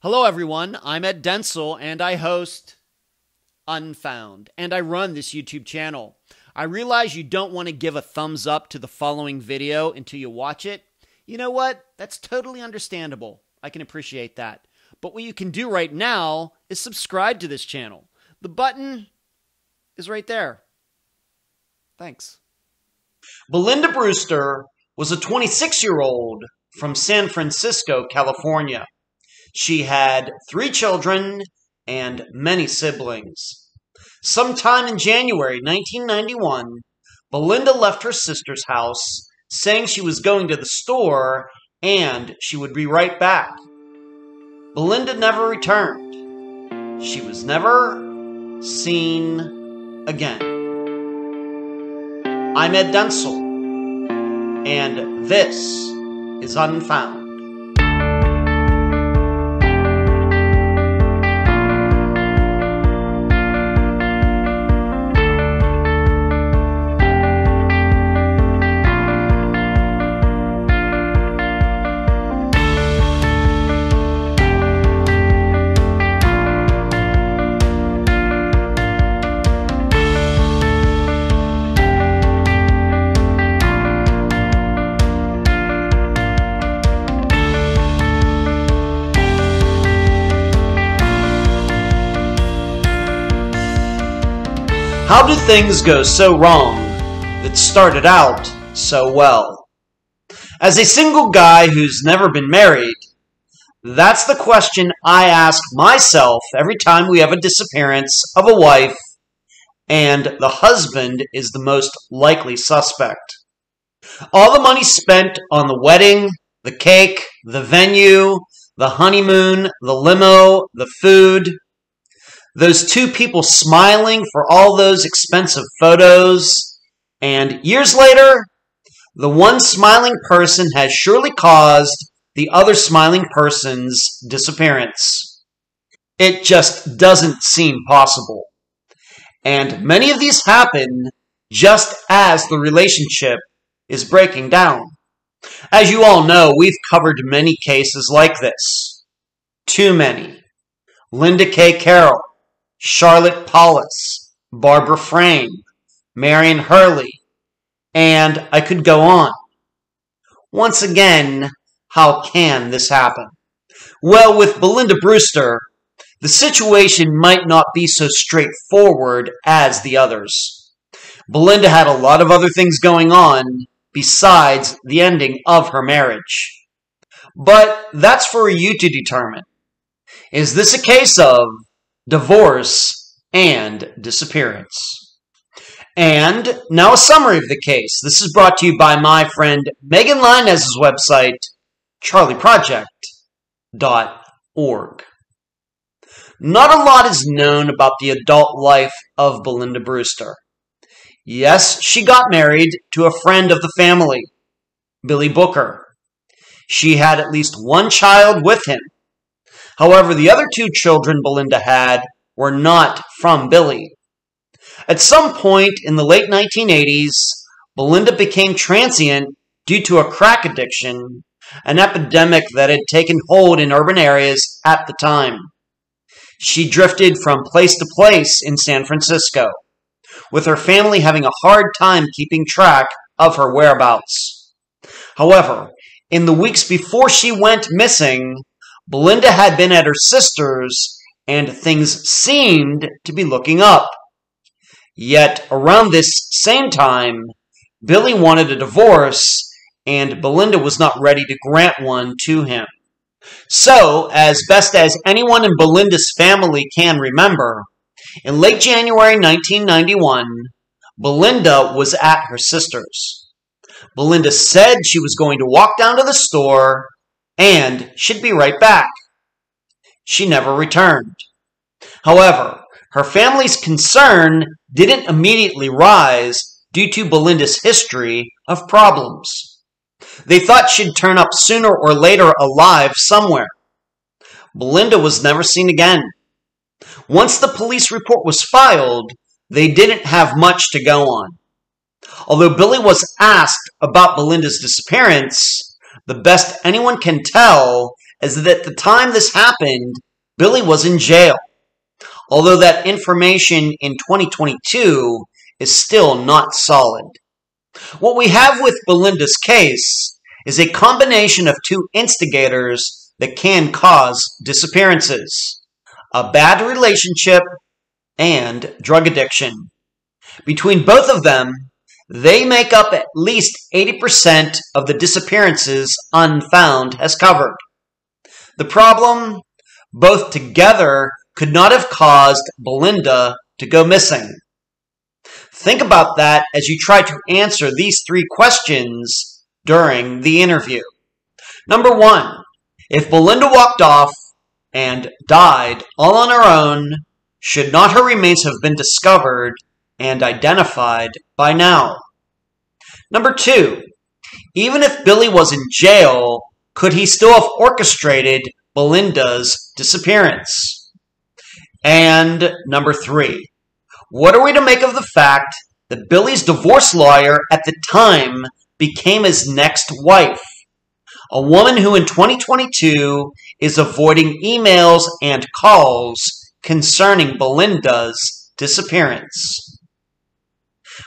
Hello, everyone. I'm Ed Densel, and I host Unfound, and I run this YouTube channel. I realize you don't want to give a thumbs up to the following video until you watch it. You know what? That's totally understandable. I can appreciate that. But what you can do right now is subscribe to this channel. The button is right there. Thanks. Belinda Brewster was a 26-year-old from San Francisco, California. She had 3 children and many siblings. Sometime in January 1991, Belinda left her sister's house, saying she was going to the store and she would be right back. Belinda never returned. She was never seen again. I'm Ed Densel, and this is Unfound. How do things go so wrong that started out so well? As a single guy who's never been married, that's the question I ask myself every time we have a disappearance of a wife and the husband is the most likely suspect. All the money spent on the wedding, the cake, the venue, the honeymoon, the limo, the food, those 2 people smiling for all those expensive photos, and years later, the one smiling person has surely caused the other smiling person's disappearance. It just doesn't seem possible. And many of these happen just as the relationship is breaking down. As you all know, we've covered many cases like this. Too many. Linda K. Carroll, Charlotte Paulus, Barbara Frame, Marion Hurley, and I could go on. Once again, how can this happen? Well, with Belinda Brewster, the situation might not be so straightforward as the others. Belinda had a lot of other things going on besides the ending of her marriage. But that's for you to determine. Is this a case of divorce and disappearance? And now a summary of the case. This is brought to you by my friend Megan Linez's website, charleyproject.org. Not a lot is known about the adult life of Belinda Brewster. Yes, she got married to a friend of the family, Billy Booker. She had at least 1 child with him. However, the other 2 children Belinda had were not from Billy. At some point in the late 1980s, Belinda became transient due to a crack addiction, an epidemic that had taken hold in urban areas at the time. She drifted from place to place in San Francisco, with her family having a hard time keeping track of her whereabouts. However, in the weeks before she went missing, Belinda had been at her sister's, and things seemed to be looking up. Yet, around this same time, Billy wanted a divorce, and Belinda was not ready to grant one to him. So, as best as anyone in Belinda's family can remember, in late January 1991, Belinda was at her sister's. Belinda said she was going to walk down to the store and she'd be right back. She never returned. However, her family's concern didn't immediately rise due to Belinda's history of problems. They thought she'd turn up sooner or later alive somewhere. Belinda was never seen again. Once the police report was filed, they didn't have much to go on. Although Billy was asked about Belinda's disappearance, the best anyone can tell is that at the time this happened, Billy was in jail, although that information in 2022 is still not solid. What we have with Belinda's case is a combination of two instigators that can cause disappearances: a bad relationship and drug addiction. Between both of them, they make up at least 80% of the disappearances Unfound has covered. The problem? Both together could not have caused Belinda to go missing. Think about that as you try to answer these three questions during the interview. Number one, if Belinda walked off and died all on her own, should not her remains have been discovered and identified by now? Number two, even if Billy was in jail, could he still have orchestrated Belinda's disappearance? And number three, what are we to make of the fact that Billy's divorce lawyer at the time became his next wife? A woman who in 2022 is avoiding emails and calls concerning Belinda's disappearance.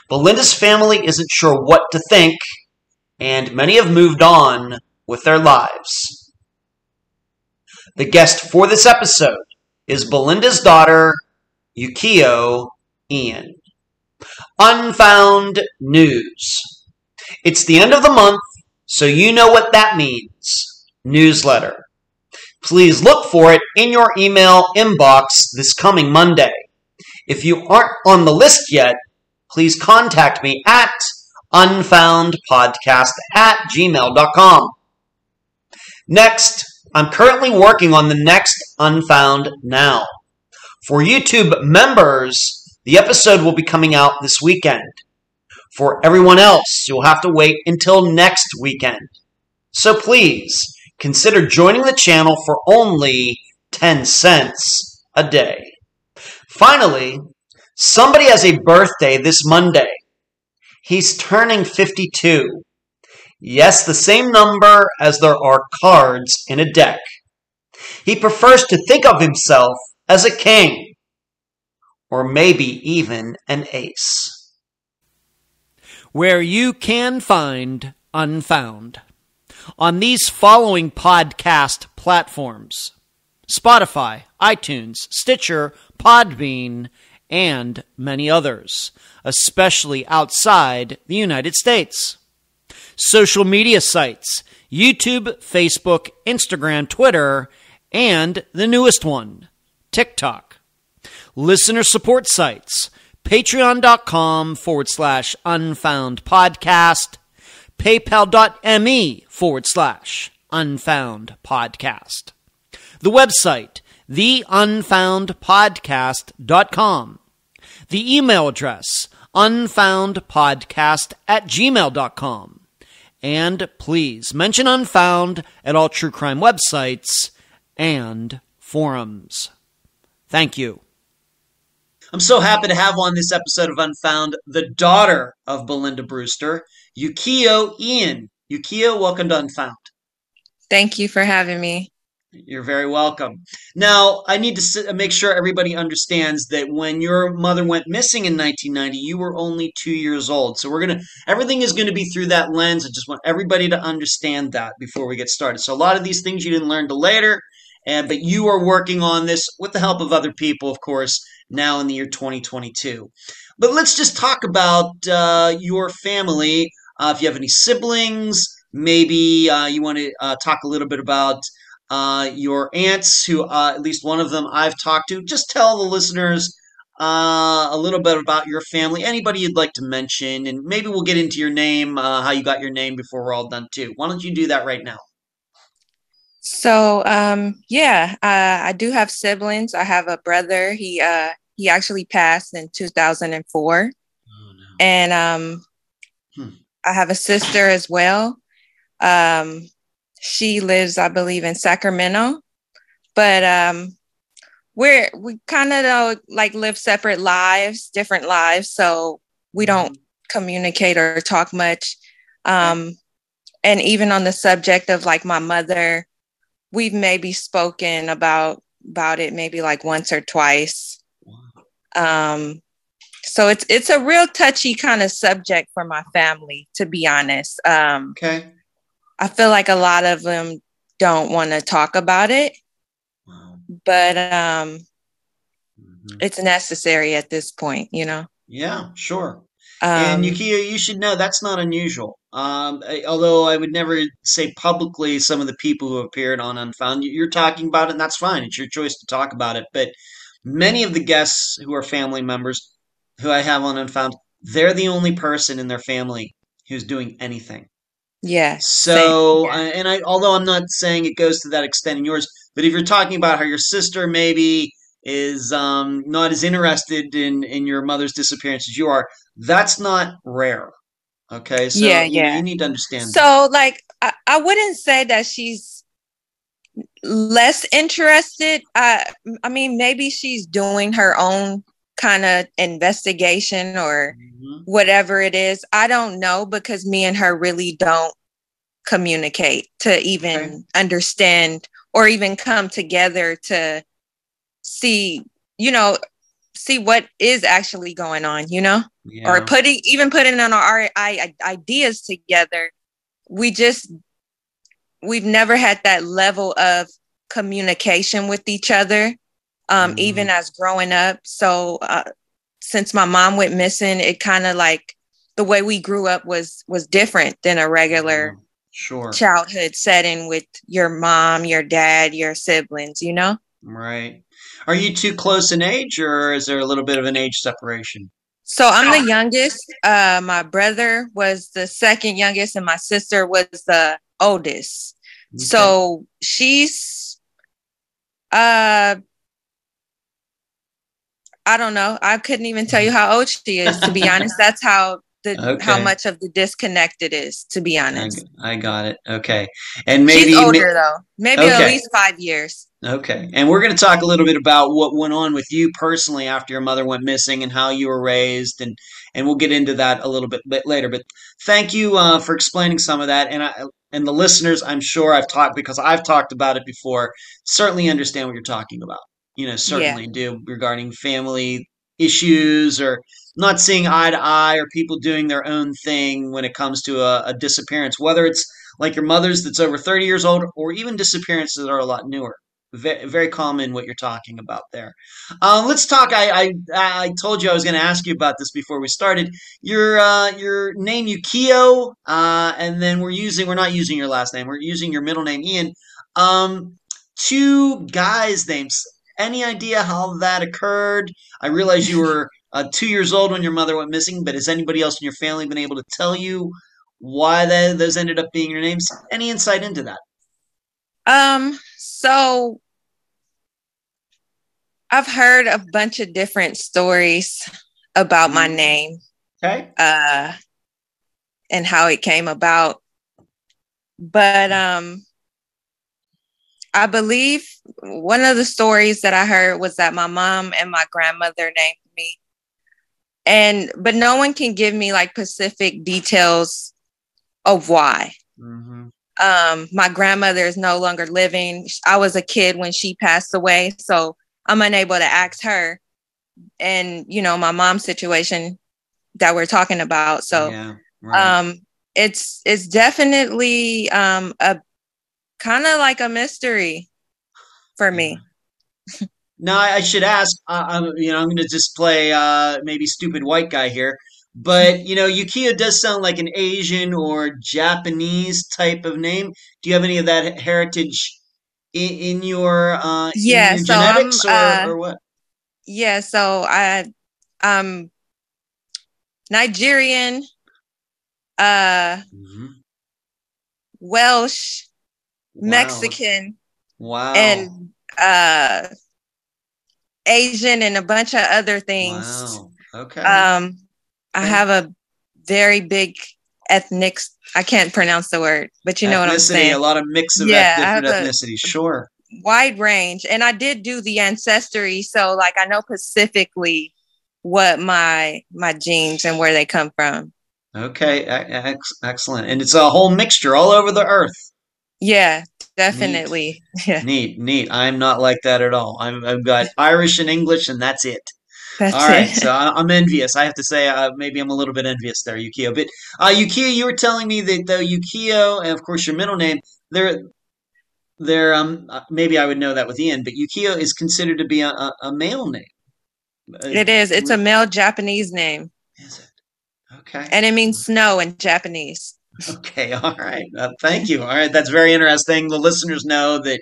Belinda's family isn't sure what to think, and many have moved on with their lives. The guest for this episode is Belinda's daughter, Yukio Ian. Unfound news. It's the end of the month, so you know what that means. Newsletter. Please look for it in your email inbox this coming Monday. If you aren't on the list yet, please contact me at unfoundpodcast@gmail.com. Next, I'm currently working on the next Unfound now. For YouTube members, the episode will be coming out this weekend. For everyone else, you'll have to wait until next weekend. So please, consider joining the channel for only 10 cents a day. Finally, somebody has a birthday this Monday. He's turning 52. Yes, the same number as there are cards in a deck. He prefers to think of himself as a king, or maybe even an ace. Where you can find Unfound. On these following podcast platforms: Spotify, iTunes, Stitcher, Podbean, and many others, especially outside the United States. Social media sites: YouTube, Facebook, Instagram, Twitter, and the newest one, TikTok. Listener support sites: patreon.com/unfound podcast, paypal.me/unfound podcast. The website, theunfoundpodcast.com. The email address, unfoundpodcast@gmail.com. And please mention Unfound at all true crime websites and forums. Thank you. I'm so happy to have on this episode of Unfound the daughter of Belinda Brewster, Yukio Ian. Yukio, welcome to Unfound. Thank you for having me. You're very welcome. Now, I need to make sure everybody understands that when your mother went missing in 1990, you were only 2 years old. So everything is going to be through that lens. I just want everybody to understand that before we get started. So a lot of these things you didn't learn till later, but you are working on this with the help of other people, of course, now in the year 2022. But let's just talk about your family. If you have any siblings, maybe you want to talk a little bit about your aunts, who at least one of them I've talked to. Just tell the listeners a little bit about your family, anybody you'd like to mention, and maybe we'll get into your name, how you got your name before we're all done too. Why don't you do that right now? So, I do have siblings. I have a brother. He actually passed in 2004. Oh, no. And I have a sister as well. She lives, I believe, in Sacramento. But we kind of live separate lives, different lives. So we don't communicate or talk much. And even on the subject of my mother, we've maybe spoken about it maybe like once or twice. So it's a real touchy kind of subject for my family, to be honest. Okay. I feel like a lot of them don't want to talk about it, but it's necessary at this point, you know? Yeah, sure. And Yukiya, you should know that's not unusual. Although I would never say publicly some of the people who appeared on Unfound, you're talking about it, and that's fine. It's your choice to talk about it. But many of the guests who are family members who I have on Unfound, they're the only person in their family who's doing anything. Yeah. So, yeah. and although I'm not saying it goes to that extent in yours, but if you're talking about how your sister maybe is not as interested in your mother's disappearance as you are, that's not rare. Okay, so Yeah, you know yeah. you need to understand. So, like, I wouldn't say that she's less interested. I mean, maybe she's doing her own kind of investigation or whatever it is. I don't know, because me and her really don't communicate to even understand or even come together to see, you know, see what is actually going on, you know, or putting on our ideas together. We've never had that level of communication with each other, even as growing up. So since my mom went missing, it kind of like the way we grew up was different than a regular childhood setting with your mom, your dad, your siblings, you know? Right. Are you too close in age, or is there a little bit of an age separation? So I'm the youngest. My brother was the second youngest, and my sister was the oldest. Okay. So she's, I don't know. I couldn't even tell you how old she is, to be honest. That's how much of the disconnect it is, to be honest. I got it. Okay. And maybe she's older though. Maybe at least 5 years. Okay. And we're going to talk a little bit about what went on with you personally after your mother went missing and how you were raised, and we'll get into that a little bit later. But thank you for explaining some of that. And the listeners, I'm sure I've talked about it before, certainly understand what you're talking about. You know, certainly do, regarding family issues or not seeing eye to eye, or people doing their own thing when it comes to a disappearance, whether it's like your mother's that's over 30 years old, or even disappearances that are a lot newer. Very, very common what you're talking about there. Let's talk. I told you I was going to ask you about this before we started. Your name Yukio, and then we're not using your last name. We're using your middle name, Ian. Two guys' names. Any idea how that occurred? I realize you were 2 years old when your mother went missing, but has anybody else in your family been able to tell you why those ended up being your names? Any insight into that? So I've heard a bunch of different stories about my name. Okay. And how it came about. But I believe one of the stories that I heard was that my mom and my grandmother named me. But no one can give me like specific details of why. My grandmother is no longer living. I was a kid when she passed away, so I'm unable to ask her. And, you know, my mom's situation that we're talking about. So it's definitely a kind of like a mystery for me. Now, I should ask, I'm going to just play maybe stupid white guy here, but, Yukio does sound like an Asian or Japanese type of name. Do you have any of that heritage in your genetics, or what? Yeah, so I'm Nigerian, Welsh, Mexican, and Asian, and a bunch of other things. Wow. Okay. I have a very big ethnic. I can't pronounce the word, but you know what I'm saying. A lot of mix of different ethnicities. Sure. Wide range, and I did do the ancestry, so like I know specifically what my genes and where they come from. Okay, excellent, and it's a whole mixture all over the earth. Yeah, definitely. Yeah, Neat. I'm not like that at all. I've got Irish and English, and that's it. All that's right, so it. I'm envious. I have to say, maybe I'm a little bit envious there, Yukio. But Yukio, you were telling me that the Yukio, and of course your middle name, maybe I would know that with Ian, but Yukio is considered to be a male name. It is. It's a male Japanese name. Is it? Okay. And it means snow in Japanese. Okay. All right. Thank you. All right. That's very interesting. The listeners know that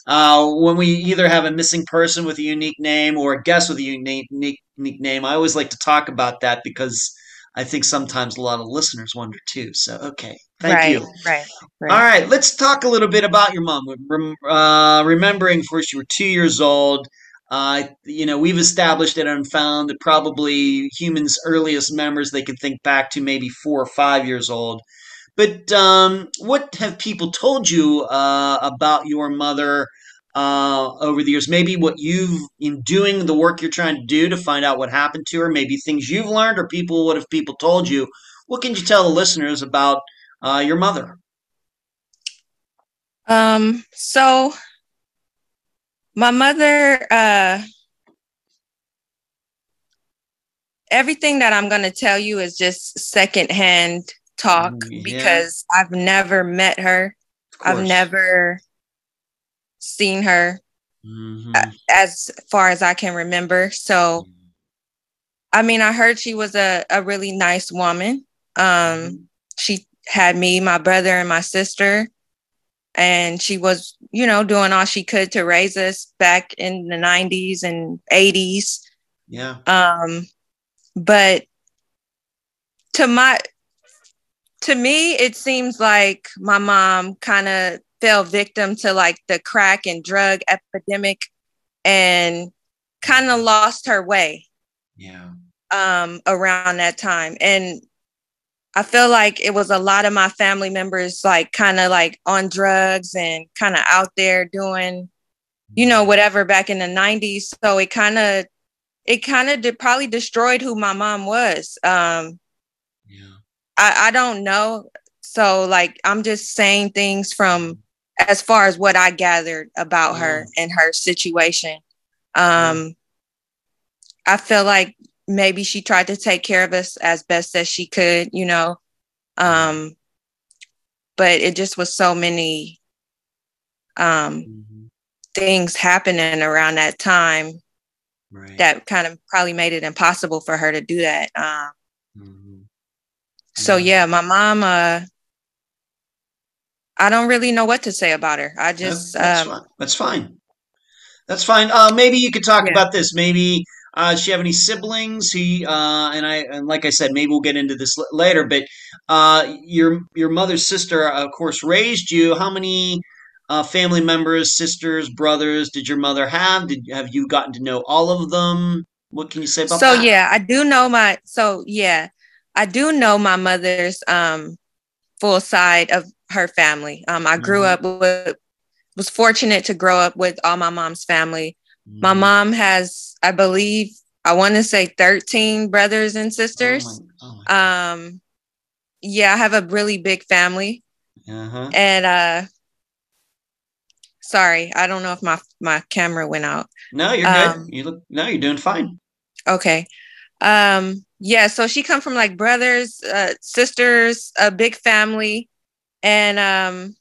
when we either have a missing person with a unique name or a guest with a unique name, I always like to talk about that because I think sometimes a lot of listeners wonder too. So, okay. Thank you. Right. All right. Let's talk a little bit about your mom. Remembering, of course, you were 2 years old. We've established at Unfound that probably humans' earliest memories they can think back to maybe 4 or 5 years old. But what have people told you about your mother over the years? Maybe in doing the work you're trying to do to find out what happened to her, maybe things you've learned or what have people told you? What can you tell the listeners about your mother? So my mother, everything that I'm going to tell you is just secondhand talk because I've never met her. I've never seen her as far as I can remember. So, I mean, I heard she was a really nice woman. She had me, my brother, and my sister. And she was, doing all she could to raise us back in the 90s and 80s. Yeah. But to me, it seems like my mom kind of fell victim to like the crack and drug epidemic and kind of lost her way. Yeah. Around that time. And I feel like it was a lot of my family members like kind of like on drugs and kind of out there doing, whatever back in the 90s. So it kind of probably destroyed who my mom was. I don't know. So like, I'm just saying things from as far as what I gathered about her and her situation. I feel like maybe she tried to take care of us as best as she could, but it just was so many things happening around that time that kind of probably made it impossible for her to do that. So yeah, my mom, I don't really know what to say about her. I just that's fine. That's fine. Maybe you could talk about this. Maybe does she have any siblings? And like I said, maybe we'll get into this later. But your mother's sister, of course, raised you. How many family members, sisters, brothers did your mother have? Have you gotten to know all of them? What can you say about that? So yeah, I do know my mother's full side of her family. I grew up was fortunate to grow up with all my mom's family. My mom has, I believe, I want to say 13 brothers and sisters. Yeah, I have a really big family. And sorry, I don't know if my camera went out. No, you're good. You're doing fine. Okay. Yeah, so she come from like brothers, sisters, a big family. And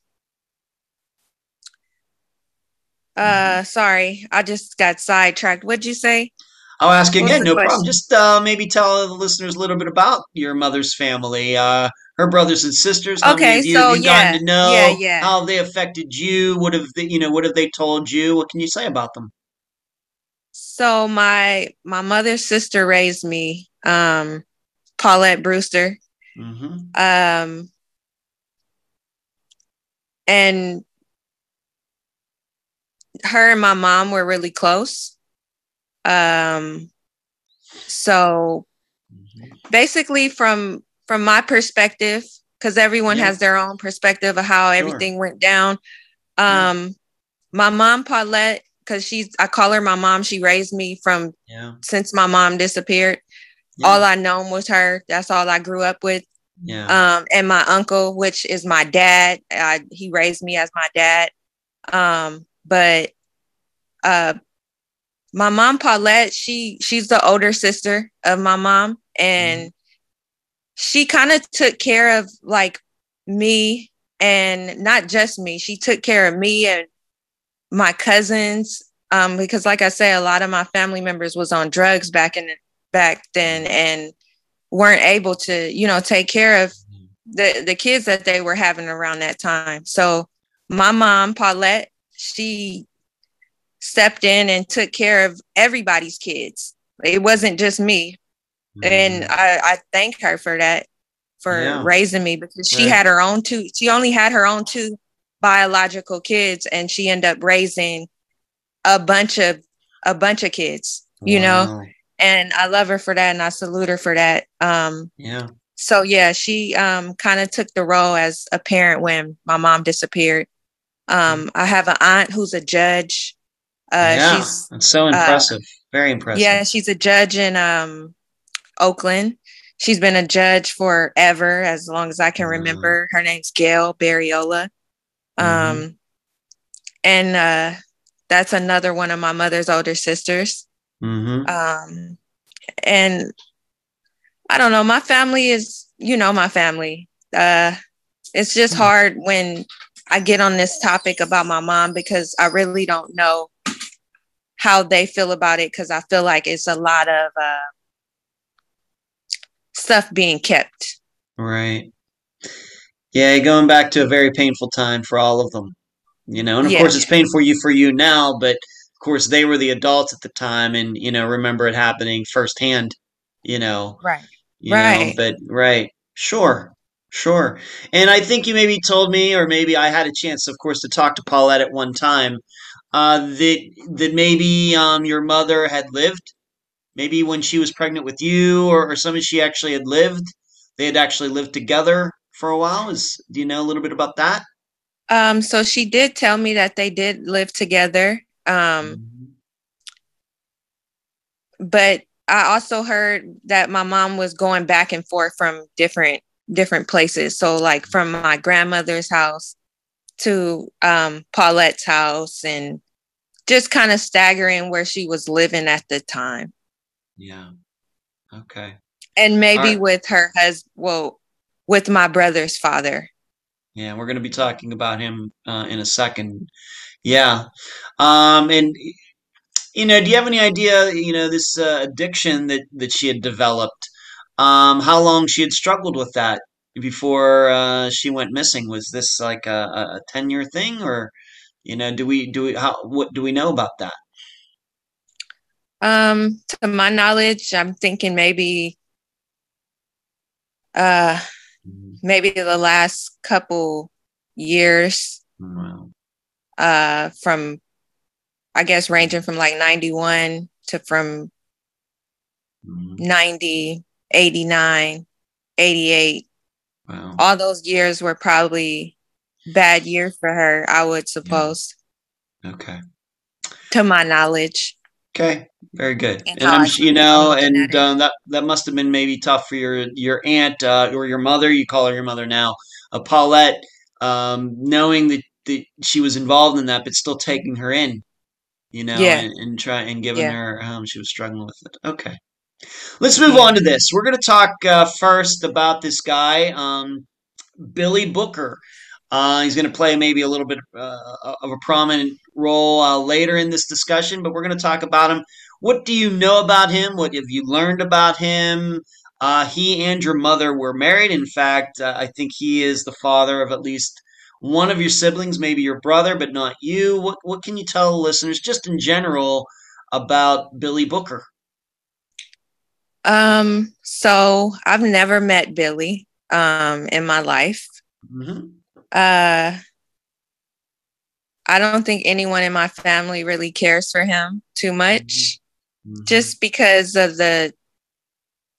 sorry, I just got sidetracked. What'd you say? I'll ask you again, no problem. Just maybe tell the listeners a little bit about your mother's family, her brothers and sisters. How many of you have you gotten to know? How they affected you? What have they told you? What can you say about them? So my mother's sister raised me, Paulette Brewster. And her and my mom were really close. So basically from my perspective, because everyone has their own perspective of how everything went down. My mom, Paulette, because I call her my mom. She raised me since my mom disappeared. All I known was her. That's all I grew up with. And my uncle, which is my dad. He raised me as my dad. But my mom, Paulette, she's the older sister of my mom, and she kind of took care of like me, and not just me. She took care of me and my cousins, because like I say, a lot of my family members was on drugs back then and weren't able to, take care of the kids that they were having around that time. So my mom, Paulette, she stepped in and took care of everybody's kids. It wasn't just me. And I thank her for that, for raising me, because she had her own two. She only had her own two biological kids, and she ended up raising a bunch of kids, and I love her for that, and I salute her for that. So yeah, she kind of took the role as a parent when my mom disappeared. I have an aunt who's a judge. She's that's so impressive. Very impressive. Yeah, she's a judge in Oakland. She's been a judge forever, as long as I can remember. Her name's Gail Barriola. And that's another one of my mother's older sisters. And I don't know, my family is, my family. It's just hard when I get on this topic about my mom, because I really don't know how they feel about it, because I feel like it's a lot of stuff being kept. Right. Yeah, going back to a very painful time for all of them, and of course it's painful for you now, but of course they were the adults at the time, and remember it happening firsthand, Right. But sure. And I think you maybe told me, or maybe I had a chance, of course, to talk to Paulette at one time, that maybe your mother had lived, maybe when she was pregnant with you, or something, she actually had lived. They had actually lived together for a while. Do you know a little bit about that? So she did tell me that they did live together. But I also heard that my mom was going back and forth from different places. So like from my grandmother's house to Paulette's house, and just kind of staggering where she was living at the time. Yeah. Okay. And maybe with her husband, with my brother's father. Yeah, we're going to be talking about him in a second. Yeah. And do you have any idea, this addiction that she had developed, how long she had struggled with that before she went missing? Was this like a 10-year thing, or what do we know about that? To my knowledge, I'm thinking maybe the last couple years. Wow. From, I guess, ranging from like 91 to from 90, 89, 88. Wow. All those years were probably bad years for her, I would suppose. Yeah. Okay. To my knowledge. Okay, very good. And that must have been maybe tough for your aunt or your mother. You call her your mother now, Paulette, knowing that she was involved in that, but still taking her in, and giving her she was struggling with it. Okay, let's move on to this. We're going to talk first about this guy, Billy Booker. He's going to play maybe a little bit of a prominent role later in this discussion, but we're going to talk about him. What do you know about him? What have you learned about him? He and your mother were married. In fact, I think he is the father of at least one of your siblings, maybe your brother, but not you. What can you tell the listeners, just in general, about Billy Booker? So I've never met Billy in my life. I don't think anyone in my family really cares for him too much, just because of the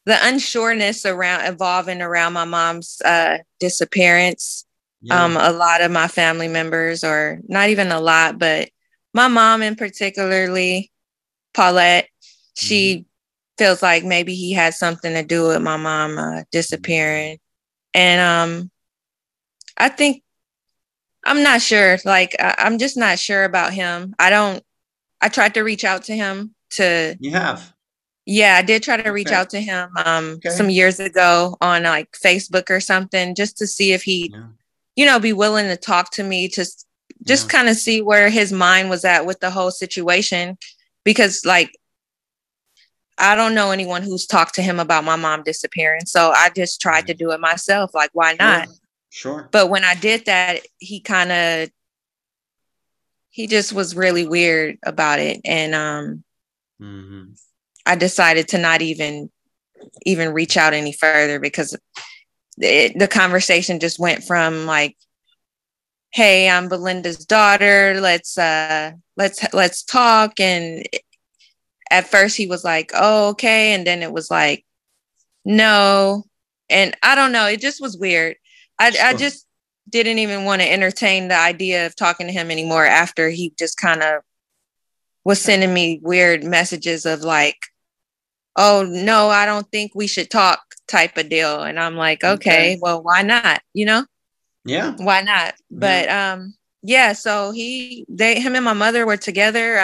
unsureness evolving around my mom's disappearance. A lot of my family members, or not even a lot, but my mom in particularly, Paulette, she feels like maybe he had something to do with my mom disappearing. And I think I'm not sure. Like I'm just not sure about him. I tried to reach out to him to You have. yeah, I did try to reach Okay. out to him some Okay. years ago on like Facebook or something just to see if he'd, Yeah. be willing to talk to me to just Yeah. kind of see where his mind was at with the whole situation because like I don't know anyone who's talked to him about my mom disappearing. So I just tried to Right. do it myself. Like, why Sure. not? Sure. But when I did that, he just was really weird about it. And Mm-hmm. I decided to not even reach out any further because the conversation just went from like, hey, I'm Belinda's daughter. Let's talk. And at first he was like, oh, okay. And then it was like, no. And I don't know. It just was weird. I Sure. just didn't even want to entertain the idea of talking to him anymore after he just kind of was Okay. sending me weird messages of like, oh, no, I don't think we should talk type of deal. And I'm like, Okay. okay, well, why not? Yeah. Why not? Yeah. But yeah, so him and my mother were together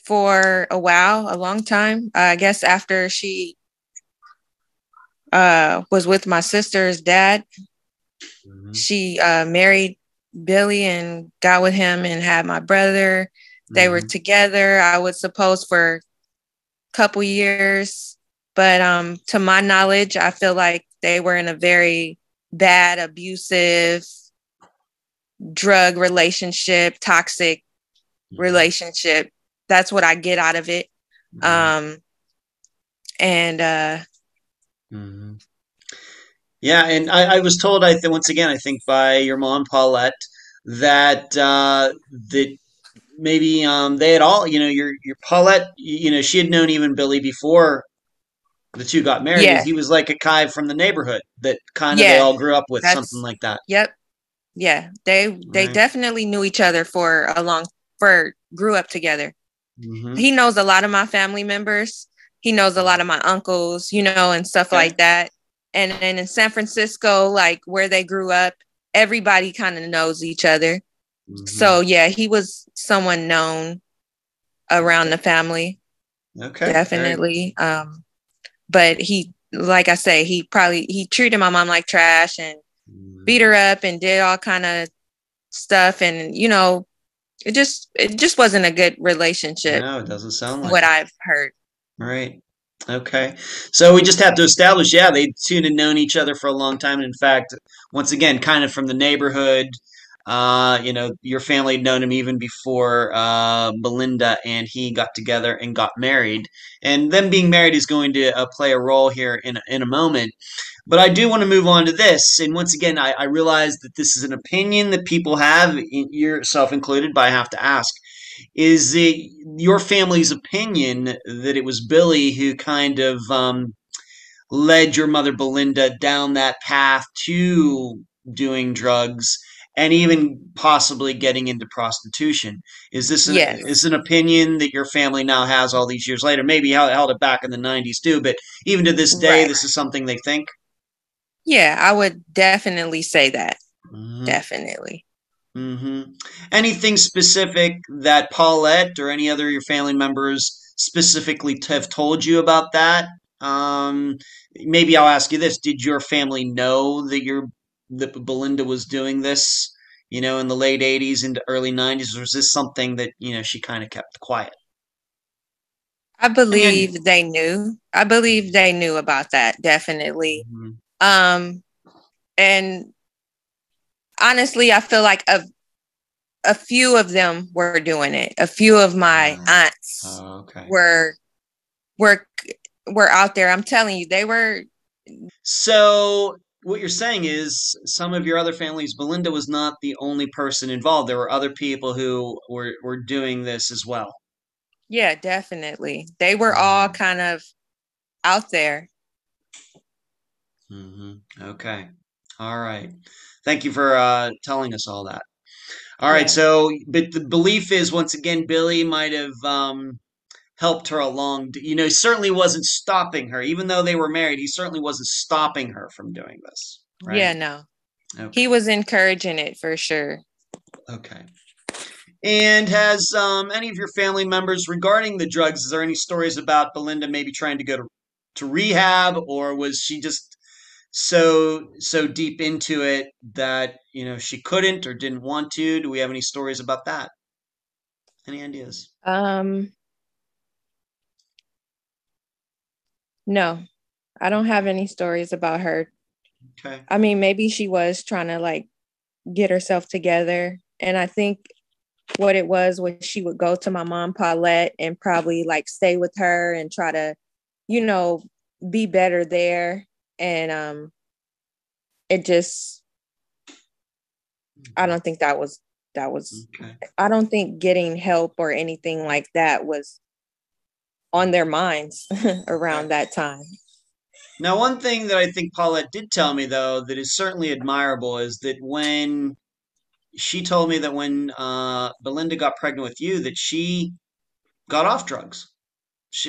for a while, a long time. I guess after she was with my sister's dad, Mm-hmm. she married Billy and got with him and had my brother. They were Mm-hmm. together, I would suppose, for a couple years. But to my knowledge, I feel like they were in a very bad, abusive, drug relationship, toxic Mm-hmm. relationship. That's what I get out of it. Mm-hmm. Um, and Mm-hmm. Yeah, and I was told, once again, I think by your mom, Paulette, that that maybe they had all, your Paulette, she had known even Billy before the two got married. yeah, He was like a guy from the neighborhood that kind of they yeah, all grew up with, something that's like that. yep, yeah. They Right. definitely knew each other for grew up together. Mm-hmm. He knows a lot of my family members. He knows a lot of my uncles, and stuff Okay. like that. And then in San Francisco, like where they grew up, everybody kind of knows each other. Mm-hmm. So yeah, he was someone known around Okay. the family, Okay. Very. definitely. But he, like I say, he treated my mom like trash and beat Mm, her up and did all kind of stuff. And it just wasn't a good relationship, no, it doesn't sound from like what it. I've heard. Right. Okay. So we just have to establish, yeah, they two had known each other for a long time. And in fact, once again, kind of from the neighborhood, your family had known him even before Belinda and he got together and got married. And them being married is going to play a role here in a moment. But I do want to move on to this. And once again, I realize that this is an opinion that people have, yourself included, but I have to ask. Is it your family's opinion that it was Billy who kind of led your mother Belinda down that path to doing drugs and even possibly getting into prostitution? Is Yes. an opinion that your family now has all these years later? Maybe held it back in the 90s too, but even to this day, Right. this is something they think. Yeah, I would definitely say that. Hmm. Definitely. Hmm. Anything specific that Paulette or any other of your family members specifically have told you about that? Maybe I'll ask you this: did your family know that Belinda was doing this, in the late '80s into early '90s, or was this something that she kind of kept quiet? I And you, believe they knew. I believe they knew about that, definitely. Mhm. Um, and honestly, I feel like a few of them were doing it. A few of my Uh, aunts oh, okay. were were were out there. I'm telling you, they were. So what you're saying is some of your other families, Belinda was not the only person involved. There were other people who were doing this as well. Yeah, definitely. They were all Mm-hmm. kind of out there. Mm-hmm. Okay. All right. Thank you for telling us all that. All right. Yeah. So, but the belief is once again, Billy might have helped her along. He certainly wasn't stopping her. Even though they were married, he certainly wasn't stopping her from doing this, right? Yeah, no. Okay. He was encouraging it for sure. Okay. And has any of your family members regarding the drugs, is there any stories about Belinda maybe trying to go to rehab, or was she just so deep into it that, she couldn't or didn't want to? Do we have any stories about that? Any ideas? Um, no, I don't have any stories about her. Okay. I mean, maybe she was trying to like get herself together. And I think what it was she would go to my mom, Paulette, and probably like stay with her and try to, you know, be better there. And it just, I don't think Okay. I don't think getting help or anything like that was on their minds Okay. around that time. Now, one thing that I think Paulette did tell me, though, that is certainly admirable is that when she told me that when Belinda got pregnant with you, that she got off drugs.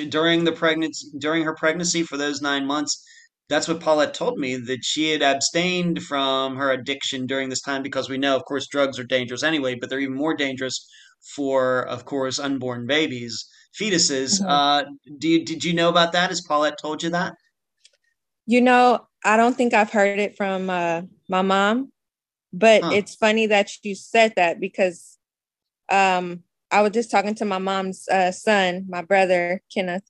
During her pregnancy for those 9 months, that's what Paulette told me, that she had abstained from her addiction during this time, because we know, of course, drugs are dangerous anyway, but they're even more dangerous for, of course, unborn babies, fetuses. Mhm. Did you know about that? Has Paulette told you that? I don't think I've heard it from my mom, but Huh. it's funny that you said that because um, I was just talking to my mom's son, my brother, Kenneth,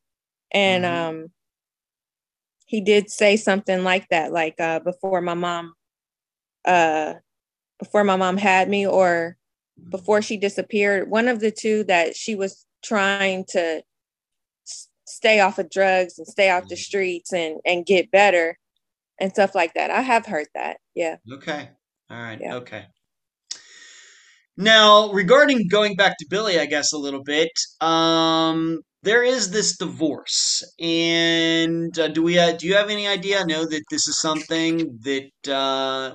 and Hmm. he did say something like that, like uh, before my mom had me, or before she disappeared, one of the two, that she was trying to stay off of drugs and stay off the streets and get better and stuff like that. I have heard that. Yeah. Okay. All right. Yeah. Okay. Now, regarding going back to Billy, I guess a little bit, there is this divorce, and do you have any idea? I know that this is something that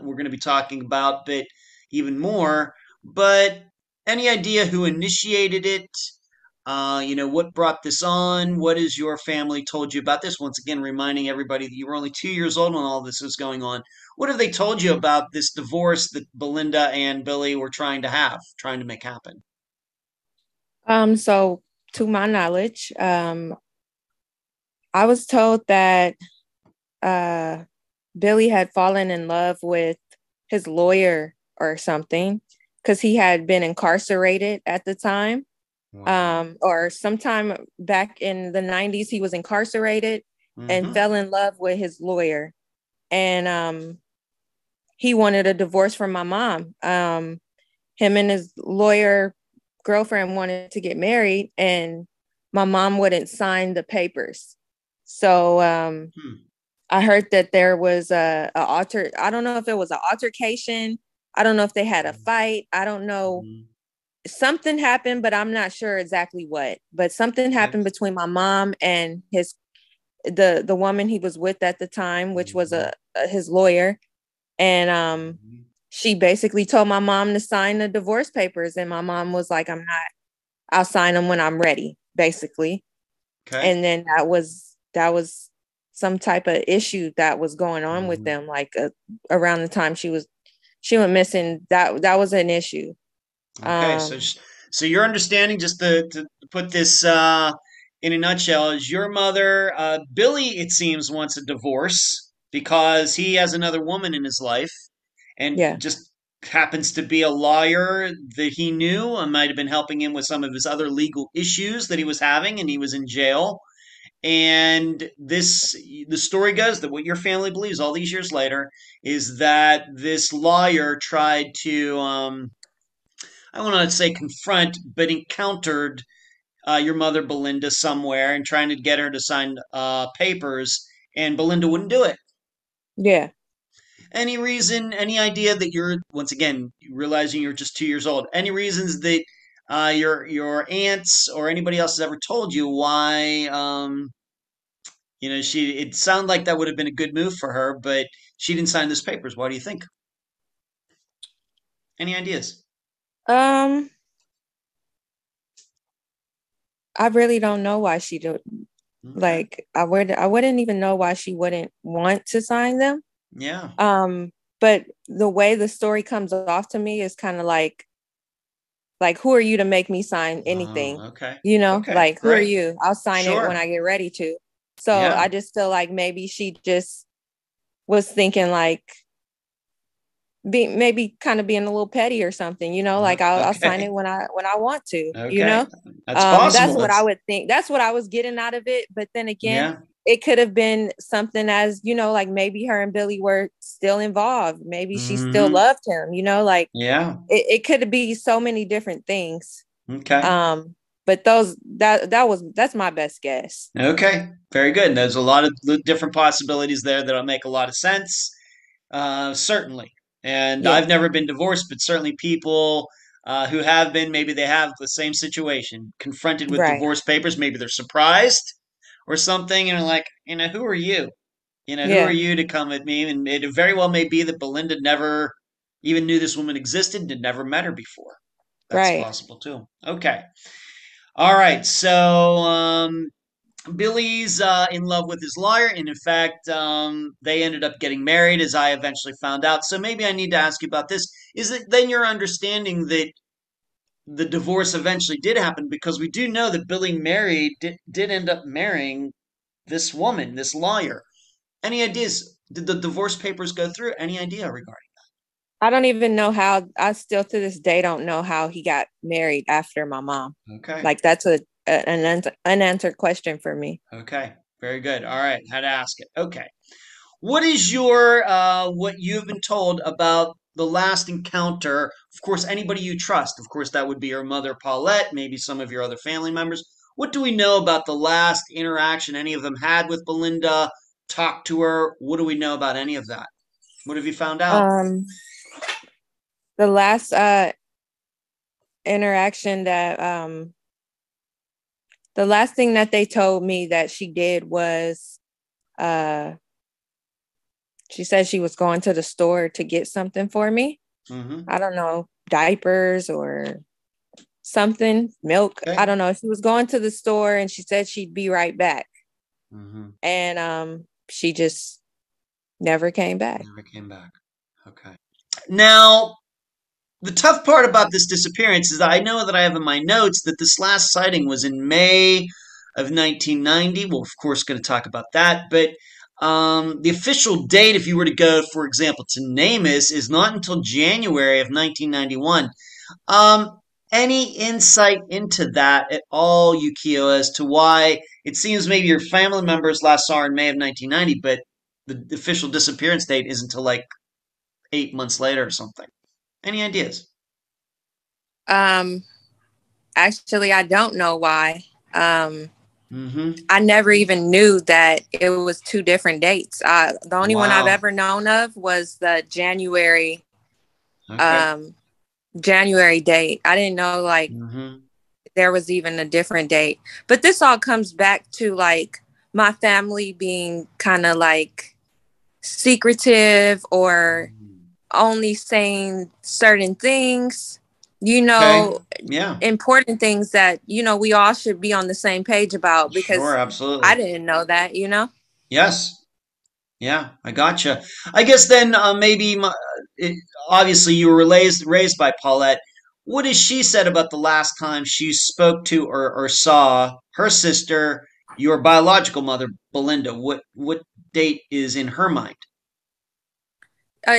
we're going to be talking about, but even more. But any idea who initiated it? What brought this on? What has your family told you about this? Once again, reminding everybody that you were only 2 years old when all this was going on. What have they told you about this divorce that Belinda and Billy were trying to make happen? So to my knowledge, I was told that uh, Billy had fallen in love with his lawyer or something because he had been incarcerated at the time. Wow. Or sometime back in the 90s, he was incarcerated and Hmm. fell in love with his lawyer. And he wanted a divorce from my mom. Him and his lawyer girlfriend wanted to get married, and my mom wouldn't sign the papers. So Hmm. I heard that there was I don't know if it was an altercation. I don't know if they had a fight. I don't know. Hmm. Something happened, but I'm not sure exactly what. But something Okay. happened between my mom and the woman he was with at the time, which was Hmm. his lawyer. And she basically told my mom to sign the divorce papers, and my mom was like, "I'm not. I'll sign them when I'm ready," basically. Okay. And then that was some type of issue that was going on with Hmm. them, like around the time she went missing. That was an issue. Okay. Um, So your understanding, just to put this in a nutshell, is your mother, Billy, it seems, wants a divorce because he has another woman in his life, and yeah, just happens to be a lawyer that he knew and might have been helping him with some of his other legal issues that he was having, and he was in jail. And the story goes that what your family believes all these years later is that this lawyer tried to, I want to say confront, but encountered your mother Belinda somewhere and trying to get her to sign papers, and Belinda wouldn't do it. yeah. Any reason, any idea that you're, once again, realizing you're just 2 years old? Any reasons that your aunts or anybody else has ever told you why? She, it sounded like that would have been a good move for her, but she didn't sign those papers. Why do you think? Any ideas? Um, I really don't know why she do. Okay. Like, I wouldn't even know why she wouldn't want to sign them. Yeah. But the way the story comes off to me is kind of like, who are you to make me sign anything? Okay. You know, Okay. like, who are Right. you? I'll sign it when I get ready to. So Yeah. I just feel like maybe she just was thinking like, maybe kind of being a little petty or something, you know, like I'll sign it when I want to, you know. That's possible. That's what I would think. That's what I was getting out of it. But then again, it could have been something, as you know, like maybe her and Billy were still involved. Maybe she still loved him, you know, like it could be so many different things. Okay. But that's my best guess. Okay. Very good. And there's a lot of different possibilities there that'll make a lot of sense. Certainly. And I've never been divorced, but certainly people who have been, maybe they have the same situation, confronted with divorce papers. Maybe they're surprised or something, and are like, who are you? Who are you to come at me? And it very well may be that Belinda never even knew this woman existed and had never met her before. That's possible too. Okay. All right. So Billy's in love with his lawyer, and in fact, they ended up getting married, as I eventually found out. So maybe I need to ask you about this. Is it then your understanding that the divorce eventually did happen? Because we do know that Billy did end up marrying this woman, this lawyer. Any ideas? Did the divorce papers go through? Any idea regarding I don't even know how. I still to this day don't know how he got married after my mom. Okay. Like that's an unanswered question for me. Okay. Very good. All right. Had to ask it. Okay. What is your what you've been told about the last encounter? Of course, anybody you trust. Of course, that would be your mother, Paulette, maybe some of your other family members. What do we know about the last interaction any of them had with Belinda? Talked to her. What do we know about any of that? What have you found out? The last interaction that the last thing that they told me that she did was she said she was going to the store to get something for me. I don't know, diapers or something, milk. Okay. I don't know. She was going to the store and she said she'd be right back. And she just never came back. Okay. Now, the tough part about this disappearance is that I know that I have in my notes that this last sighting was in May of 1990. We're, of course, going to talk about that. But the official date, if you were to go, for example, to NAMUS, is not until January of 1991. Any insight into that at all, Yukio, as to why it seems maybe your family members last saw her in May of 1990, but the official disappearance date isn't until like 8 months later or something? Any ideas? Actually, I don't know why. I never even knew that it was two different dates. The only one I've ever known of was the January date. I didn't know like there was even a different date. But this all comes back to like my family being kind of like secretive or only saying certain things, you know, important things that, you know, we all should be on the same page about, because absolutely. I didn't know that, you know? Yes. Yeah, I gotcha. I guess then maybe obviously you were raised by Paulette. What has she said about the last time she spoke to or saw her sister, your biological mother, Belinda? What date is in her mind?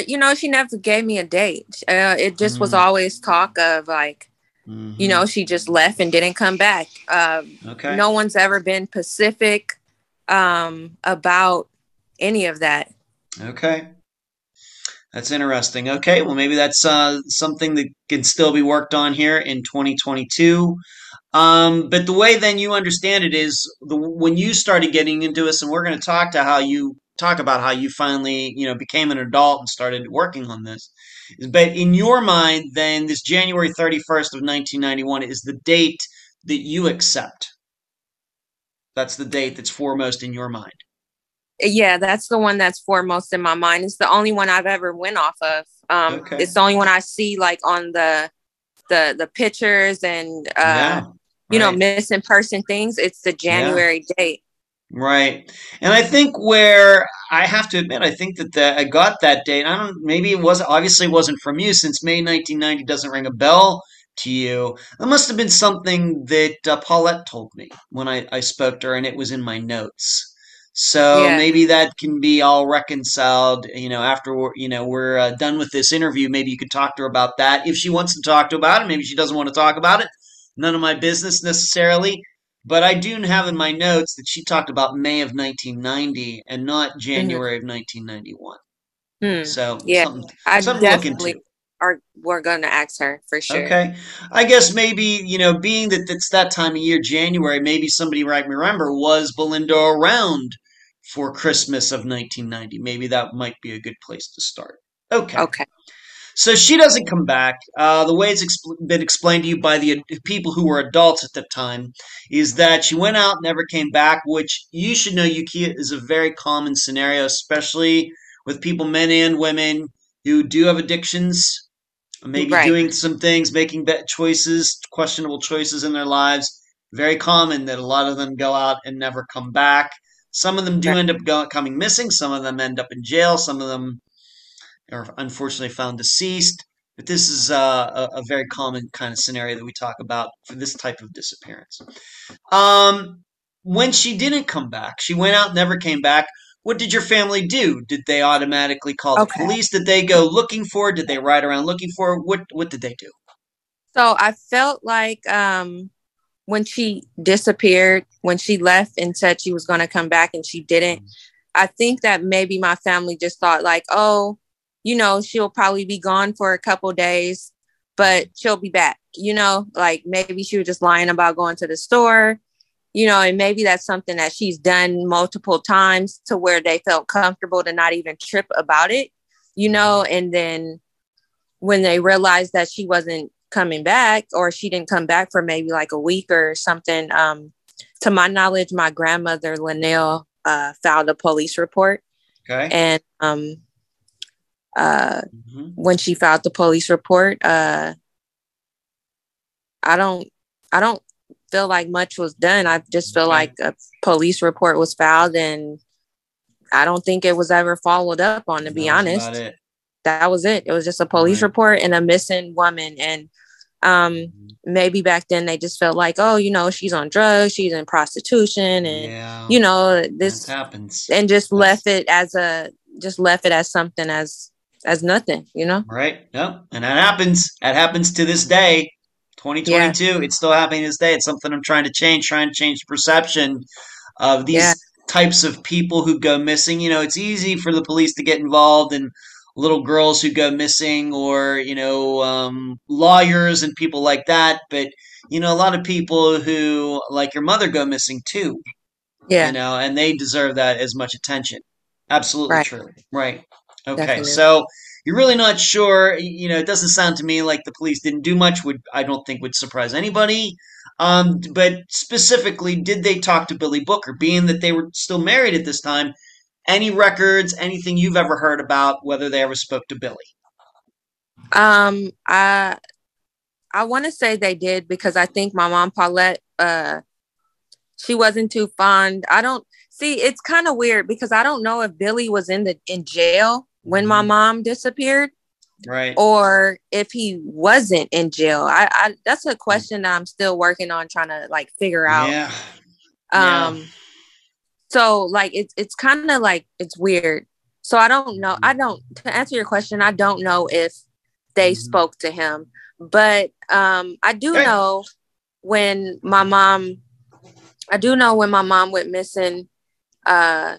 You know, she never gave me a date. It just was always talk of like, you know, she just left and didn't come back. No one's ever been specific about any of that. Okay. That's interesting. Okay, well, maybe that's something that can still be worked on here in 2022. But the way then you understand it is when you started getting into this, and we're going to talk about how you finally, became an adult and started working on this. But in your mind, then this January 31st of 1991 is the date that you accept. That's the date that's foremost in your mind. Yeah, that's the one that's foremost in my mind. It's the only one I've ever went off of. It's the only one I see like on the pictures and Right. missing person things, it's the Yeah. January date. Right. And I think where I have to admit, I think that I got that date. I don't, maybe it was, obviously wasn't from you since May 1990 doesn't ring a bell to you. It must have been something that Paulette told me when I spoke to her and it was in my notes. So Yeah. maybe that can be all reconciled, after we're done with this interview. Maybe you could talk to her about that if she wants to talk to about it. Maybe she doesn't want to talk about it. None of my business necessarily. But I do have in my notes that she talked about May of 1990 and not Hmm. January of 1991. So Yeah. I something to look definitely into. we're gonna ask her for sure. Okay. I guess maybe, being that it's that time of year, January, maybe somebody might remember, was Belinda around for Christmas of 1990? Maybe that might be a good place to start. Okay. Okay. So she doesn't come back. The way it's been explained to you by the people who were adults at the time is that she went out, never came back, which you should know, Yuki, is a very common scenario, especially with people, men and women, who do have addictions, maybe Right. doing some things, making bad choices, questionable choices in their lives. Very common that a lot of them go out and never come back. Some of them do Right. end up coming missing. Some of them end up in jail. Some of them are unfortunately found deceased. But this is a very common kind of scenario that we talk about for this type of disappearance. Um, when she didn't come back, she went out, never came back. What did your family do? Did they automatically call the Okay. police? Did they go looking for her? Did they ride around looking for her? What did they do? So I felt like when she disappeared, when she left and said she was going to come back and she didn't, I think that maybe my family just thought like, oh, she'll probably be gone for a couple days, but she'll be back, like maybe she was just lying about going to the store, and maybe that's something that she's done multiple times to where they felt comfortable to not even trip about it, and then when they realized that she wasn't coming back or she didn't come back for maybe like a week or something, to my knowledge, my grandmother, Linnell, filed a police report. Okay. And when she filed the police report, I don't feel like much was done. I just feel like a police report was filed and I don't think it was ever followed up on, to be honest. About it. That was it. It was just a police report and a missing woman. And maybe back then they just felt like, oh, she's on drugs, she's in prostitution, and this happens, and just left it as something as nothing, Right. Yep. And that happens. That happens to this day. 2022. Yeah. It's still happening this day. It's something I'm trying to change the perception of these types of people who go missing. It's easy for the police to get involved in little girls who go missing or, lawyers and people like that. But, a lot of people who, like your mother, go missing too. Yeah. And they deserve that as much attention. Absolutely true. Right. Okay. Definitely. So you're really not sure. It doesn't sound to me like the police didn't do much. I don't think would surprise anybody. But specifically, did they talk to Billy Booker, being that they were still married at this time? Any records, anything you've ever heard about whether they ever spoke to Billy? I want to say they did because I think my mom Paulette, she wasn't too fond. I don't see. It's kind of weird because I don't know if Billy was in jail when my mom disappeared, right? Or if he wasn't in jail. I that's a question that I'm still working on trying to like figure out. Yeah. So like it's kind of like it's weird. So I don't know. To answer your question, I don't know if they spoke to him, but I do know when my mom went missing, I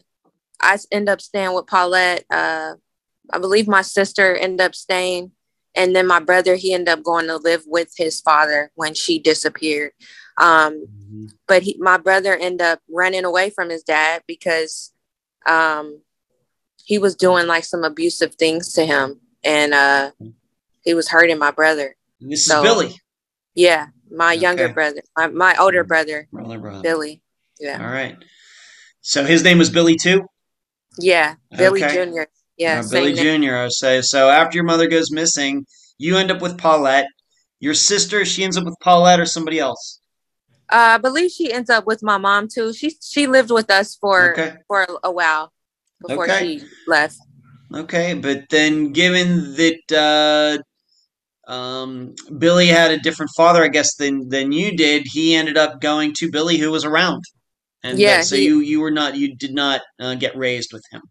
ended up staying with Paulette. I believe my sister ended up staying, and then my brother, he ended up going to live with his father when she disappeared. But my brother ended up running away from his dad because he was doing like some abusive things to him, and he was hurting my brother. This is Billy. Yeah, my younger brother, my older brother, Billy. Yeah. All right. So his name was Billy too? Yeah, Billy Jr. Yeah, Billy Jr. I say. So after your mother goes missing, you end up with Paulette. Your sister, she ends up with Paulette or somebody else? I believe she ends up with my mom too. She lived with us for Okay. a while before Okay. she left. Okay. But then, given that Billy had a different father, I guess, than you did, he ended up going to Billy, who was around, and Yeah, so you did not get raised with him.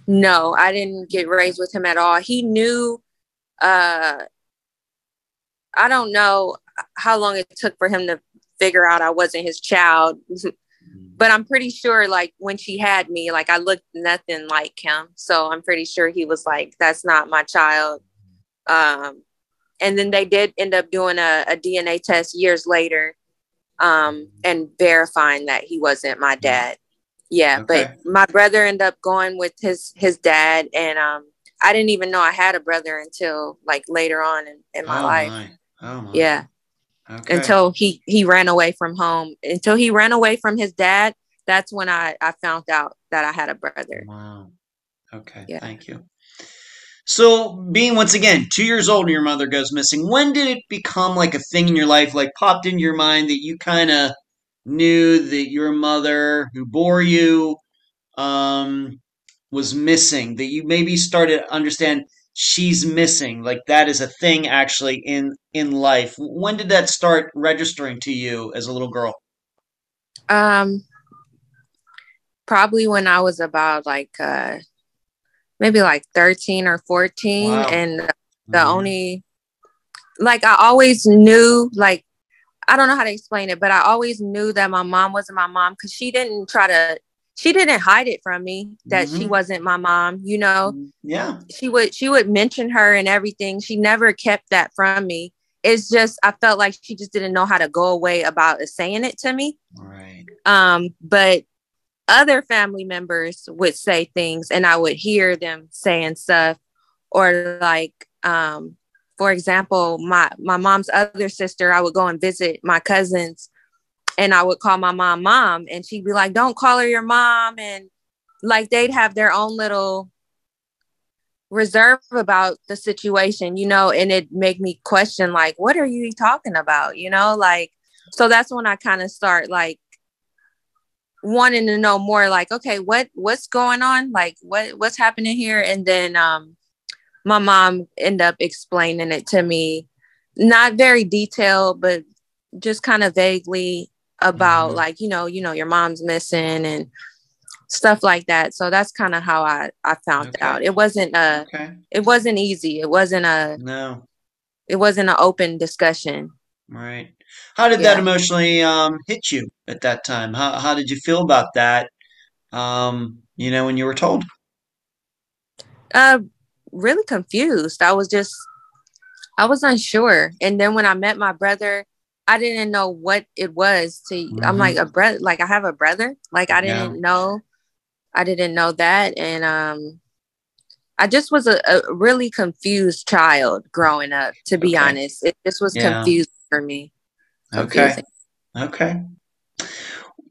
no, I didn't get raised with him at all. He knew. Uh, I don't know how long it took for him to figure out I wasn't his child. But I'm pretty sure, like, when she had me, like, I looked nothing like him. So I'm pretty sure he was like, that's not my child. And then they did end up doing a DNA test years later, and verifying that he wasn't my dad. Yeah, Okay. but my brother ended up going with his dad. And I didn't even know I had a brother until, like, later on in my life. My. Oh my. Yeah. Okay. Until he ran away from home. Until he ran away from his dad, that's when I found out that I had a brother. Wow. Okay. Yeah. Thank you. So, being once again 2 years old and your mother goes missing, when did it become like a thing in your life, like popped into your mind that you kind of knew that your mother, who bore you, um, was missing? That you maybe started to understand she's missing, like that is a thing actually in life. When did that start registering to you as a little girl? Um, Probably when I was about like maybe like 13 or 14. Wow. And the Hmm. only, like, I always knew, like, I don't know how to explain it, but I always knew that my mom wasn't my mom, because she didn't hide it from me that she Hmm. wasn't my mom. You know, Yeah. she would mention her and everything. She never kept that from me. It's just, I felt like she just didn't know how to go away about saying it to me. Right. But other family members would say things and I would hear them saying stuff, or like, for example, my mom's other sister, I would go and visit my cousins and I would call my mom, and she'd be like, don't call her your mom. And like, they'd have their own little reserve about the situation, you know, and it made me question, like, what are you talking about? You know, like, so that's when I kind of start like wanting to know more, like, okay, what's going on? Like, what's happening here? And then my mom ended up explaining it to me, not very detailed, but just kind of vaguely about, Hmm. like, your mom's missing and stuff like that. So that's kind of how I found Okay. out. It wasn't Okay. it wasn't easy. No. It wasn't an open discussion. Right. How did that Yeah. emotionally hit you at that time? How did you feel about that? When you were told. Uh really confused. I was unsure. And then when I met my brother, I didn't know what it was I'm like, Hmm. a brother, like, I have a brother. Like, Yeah. I didn't know that. And I just was a really confused child growing up, to be Okay. honest. It just was Yeah. confusing for me. Okay. Confusing. Okay.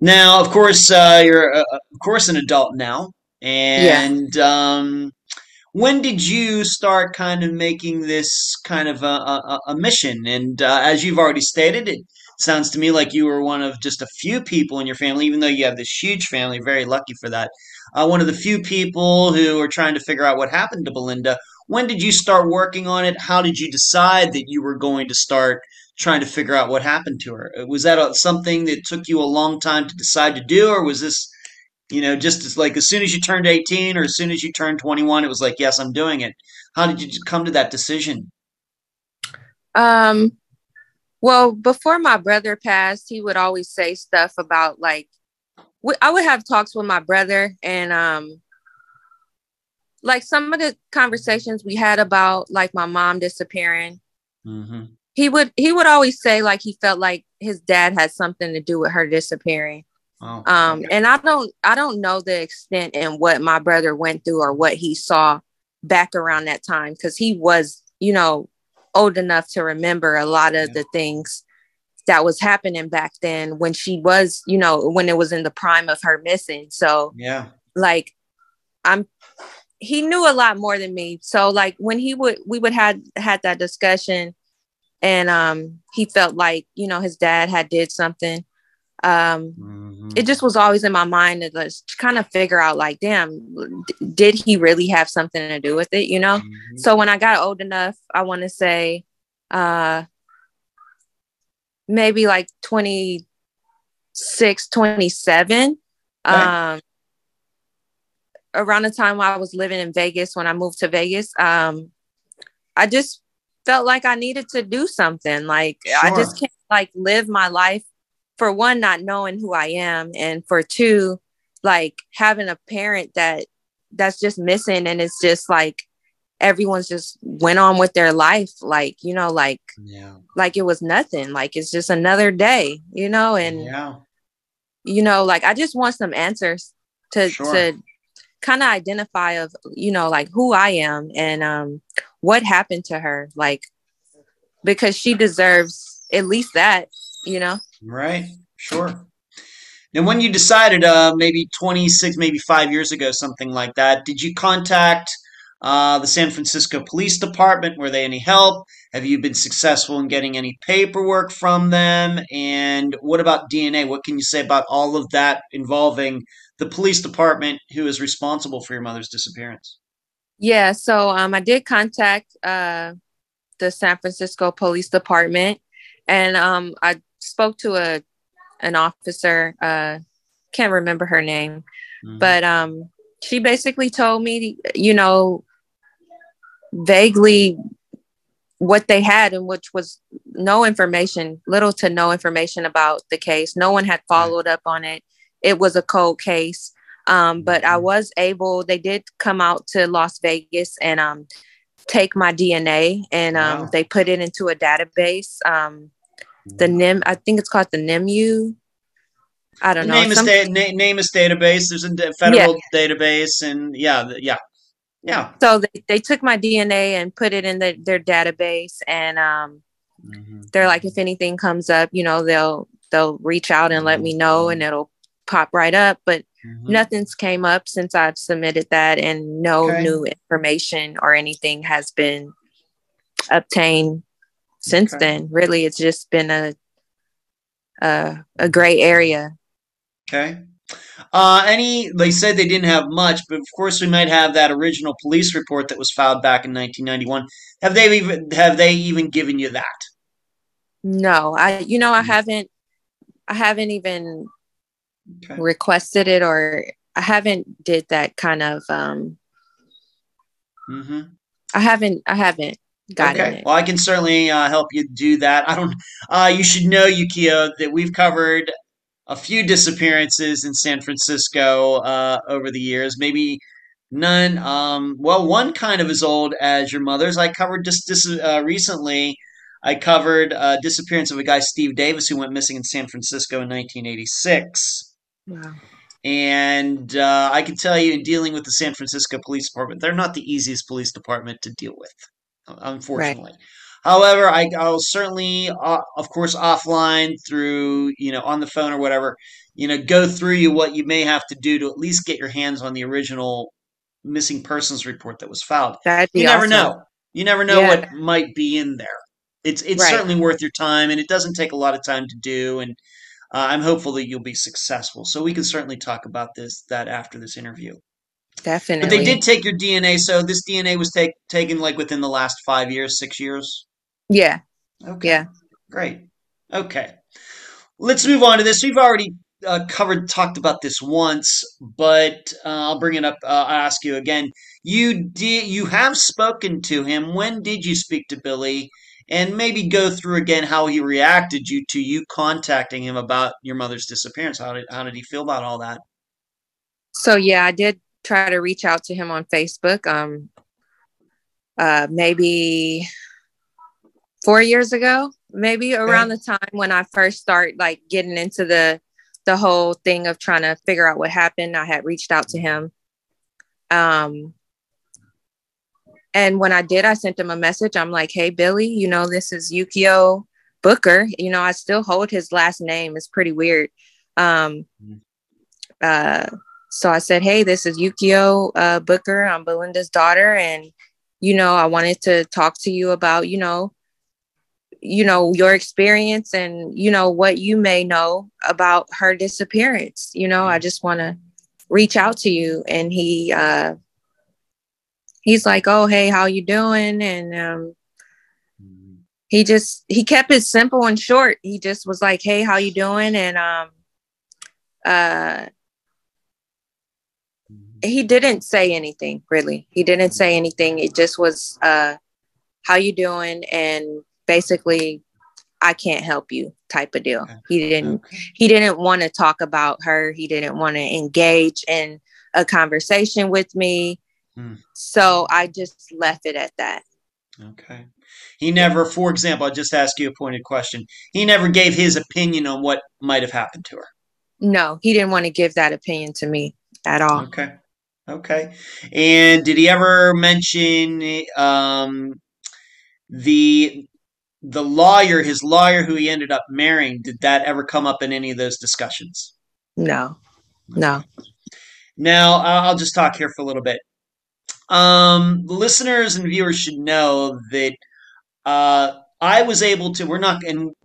Now, of course, you're of course an adult now, Yeah. and when did you start kind of making this kind of a mission? And as you've already stated, it sounds to me like you were one of just a few people in your family, even though you have this huge family, very lucky for that. One of the few people who are trying to figure out what happened to Belinda. When did you start working on it? How did you decide that you were going to start trying to figure out what happened to her? Was that something that took you a long time to decide to do, or was this just as soon as you turned 18 or as soon as you turned 21, it was like, yes, I'm doing it. How did you come to that decision? Um, well, before my brother passed, he would always say stuff about, like, I would have talks with my brother, and like, some of the conversations we had about, like, my mom disappearing, Hmm. he would always say, like, he felt like his dad had something to do with her disappearing. Oh, okay. And I don't know the extent and what my brother went through or what he saw back around that time, because he was, old enough to remember a lot of Yeah. the things that was happening back then, when she was, when it was in the prime of her missing. So, Yeah. like, I'm he knew a lot more than me. So, like, when we would had that discussion, and he felt like, his dad had did something, It just was always in my mind to just kind of figure out, like, damn, did he really have something to do with it, you know? So when I got old enough, I want to say maybe like 26, 27, around the time I was living in Vegas, when I moved to Vegas, I just felt like I needed to do something. Like, I just can't like live my life, for one, not knowing who I am, and for two, like having a parent that's just missing, and it's just like everyone's just went on with their life, like, you know, like it was nothing, like it's just another day, you know. And you know, like I just want some answers to kind of identify of, you know, like who I am and what happened to her, like, because she deserves at least that, you know. Right. Sure. And when you decided, maybe 26, maybe 5 years ago, something like that, did you contact the San Francisco Police Department? Were they any help? Have you been successful in getting any paperwork from them? And what about DNA? What can you say about all of that involving the police department who is responsible for your mother's disappearance? Yeah, so I did contact the San Francisco Police Department, and I spoke to an officer, can't remember her name, but she basically told me, you know, vaguely what they had, and which was little to no information about the case. No one had followed up on it. It was a cold case. But they did come out to Las Vegas and take my DNA, and they put it into a database. I think it's called the NAMUS. I don't know. NAMUS database. There's a federal database, and yeah. So they took my DNA and put it in their database, and they're like, if anything comes up, you know, they'll reach out and let me know, and it'll pop right up. But nothing's came up since I've submitted that, and no new information or anything has been obtained since then. Really, it's just been a gray area. Okay. They said they didn't have much, but of course we might have that original police report that was filed back in 1991. Have they even given you that? No, I haven't even requested it, or I haven't did that kind of I haven't gotten it. Well, I can certainly help you do that. You should know, Yukio, that we've covered a few disappearances in San Francisco over the years. Maybe none. One kind of as old as your mother's. I covered just recently. I covered disappearance of a guy, Steve Davis, who went missing in San Francisco in 1986. Wow. And I can tell you, in dealing with the San Francisco Police Department, they're not the easiest police department to deal with, unfortunately. Right. However, I'll certainly, of course, offline through, on the phone or whatever, go through you what you may have to do to at least get your hands on the original missing persons report that was filed. That'd be You never awesome. know. You never know what might be in there. It's certainly worth your time, and it doesn't take a lot of time to do, and I'm hopeful that you'll be successful. So we can certainly talk about that after this interview. Definitely. But they did take your DNA, so this DNA was taken like within the last 5 years, 6 years? Yeah. Okay. Yeah. Great. Okay. Let's move on to this. We've already talked about this once, but I'll bring it up. I'll ask you again. You have spoken to him. When did you speak to Billy? And maybe go through again how he reacted to you contacting him about your mother's disappearance. How did he feel about all that? So yeah, I did try to reach out to him on Facebook. Maybe 4 years ago, maybe around the time when I first started like getting into the whole thing of trying to figure out what happened. I had reached out to him. And when I did, I sent him a message. I'm like, hey, Billy, this is Yukio Booker. I still hold his last name. It's pretty weird. So I said, hey, this is Yukio Booker. I'm Belinda's daughter. And, I wanted to talk to you about, your experience and, what you may know about her disappearance. I just want to reach out to you. And he's like, oh, hey, how you doing? And he kept it simple and short. He just was like, hey, how you doing? And he didn't say anything, really. He didn't say anything. It just was, how you doing? And basically, I can't help you type of deal. He didn't want to talk about her. He didn't want to engage in a conversation with me. So I just left it at that. Okay. He never, for example, I'll just ask you a pointed question. He never gave his opinion on what might have happened to her. No, he didn't want to give that opinion to me at all. Okay. Okay. And did he ever mention the lawyer, his lawyer who he ended up marrying? Did that ever come up in any of those discussions? No. No. Now, I'll just talk here for a little bit. The listeners and viewers should know that I was able to,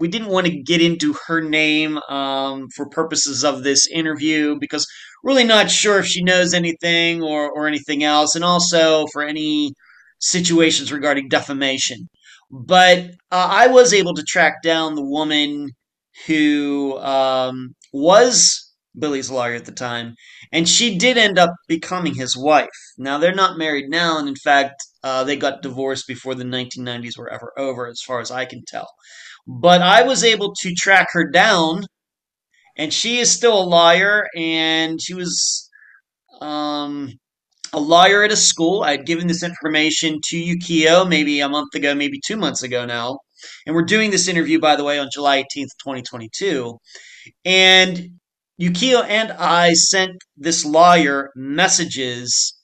we didn't want to get into her name for purposes of this interview because really not sure if she knows anything or anything else, and also for any situations regarding defamation. But I was able to track down the woman who was Billy's lawyer at the time, and she did end up becoming his wife. Now, they're not married now, and in fact, they got divorced before the 1990s were ever over, as far as I can tell. But I was able to track her down, and she is still a lawyer, and she was a lawyer at a school. I had given this information to Yukio maybe a month ago, maybe 2 months ago now. And we're doing this interview, by the way, on July 18th, 2022. And Yukio and I sent this lawyer messages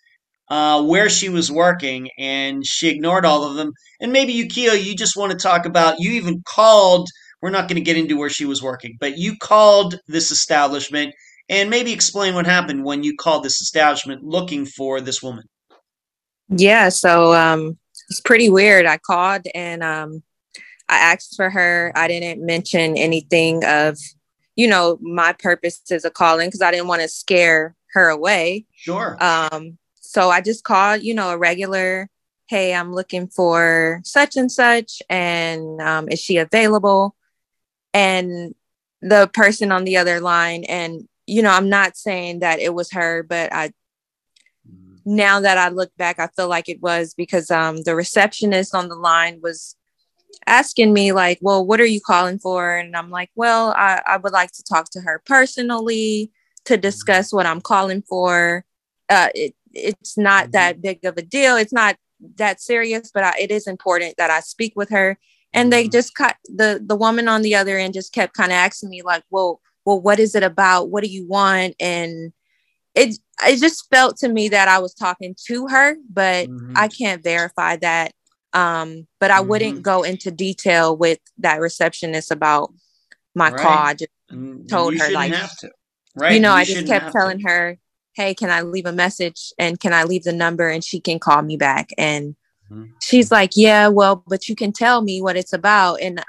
where she was working, and she ignored all of them. And maybe, Yukio, you just want to talk about, you even called, we're not going to get into where she was working, but you called this establishment and maybe explain what happened when you called this establishment looking for this woman. Yeah, so it's pretty weird. I called and I asked for her. I didn't mention anything of, my purposes of calling because I didn't want to scare her away. Sure. So I just called, a regular, hey, I'm looking for such and such, and is she available? And the person on the other line, and I'm not saying that it was her, but now that I look back, I feel like it was because the receptionist on the line was asking me like, well, what are you calling for? And I'm like, well, I would like to talk to her personally to discuss what I'm calling for. It's not that big of a deal. It's not that serious, but it is important that I speak with her. And they just the woman on the other end just kept kind of asking me like, well, what is it about? What do you want? And it just felt to me that I was talking to her, but I can't verify that. But I wouldn't go into detail with that receptionist about my call. I just told her like, have to. Right. I just kept telling her, hey, can I leave a message and can I leave the number and she can call me back? And she's like, yeah, well, but you can tell me what it's about. And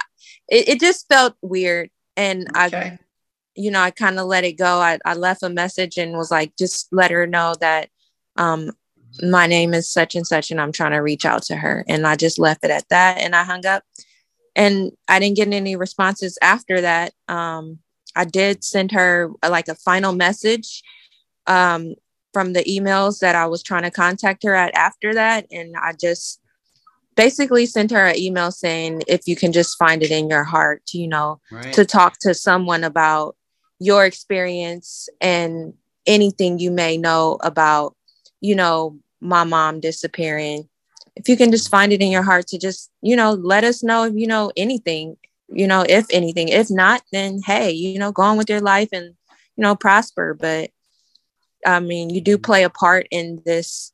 it just felt weird. And I kind of let it go. I left a message and was like, just let her know that my name is such and such and I'm trying to reach out to her. And I just left it at that and I hung up. And I didn't get any responses after that. I did send her like a final message from the emails that I was trying to contact her at after that. And I just basically sent her an email saying, if you can just find it in your heart, to talk to someone about your experience and anything you may know about, my mom disappearing. If you can just find it in your heart to just, let us know if you know anything, if anything. If not, then hey, go on with your life and, prosper. But I mean, you do play a part in this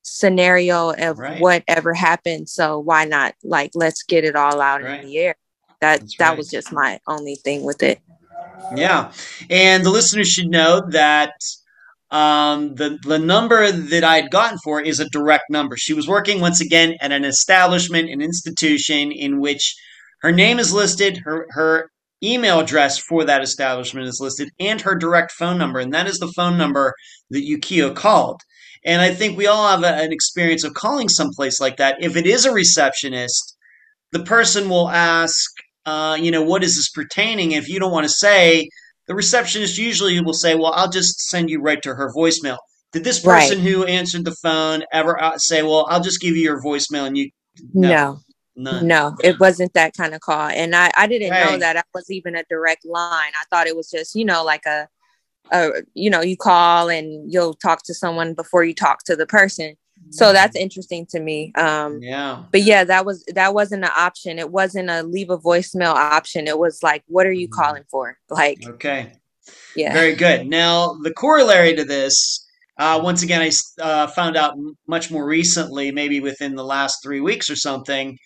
scenario of whatever happened. So why not? Like, let's get it all out in the air. That was just my only thing with it. Yeah. And the listeners should know that the number that I had gotten for is a direct number. She was working once again at an establishment, an institution in which Her name is listed, her email address for that establishment is listed, and her direct phone number, and that is the phone number that Yukio called. And I think we all have an experience of calling someplace like that. If it is a receptionist, the person will ask, what is this pertaining? If you don't want to say, the receptionist usually will say, well, I'll just send you right to her voicemail. Did this person who answered the phone ever say, well, I'll just give you your voicemail and you, No, none. no, it wasn't that kind of call. And I didn't know Right. that was even a direct line. I thought it was just, like you call and you'll talk to someone before you talk to the person. So that's interesting to me. Yeah. But yeah, that wasn't an option. It wasn't a leave a voicemail option. It was like, what are you calling for? Like, Okay. yeah. Very good. Now, the corollary to this, once again, I found out much more recently, maybe within the last 3 weeks or something,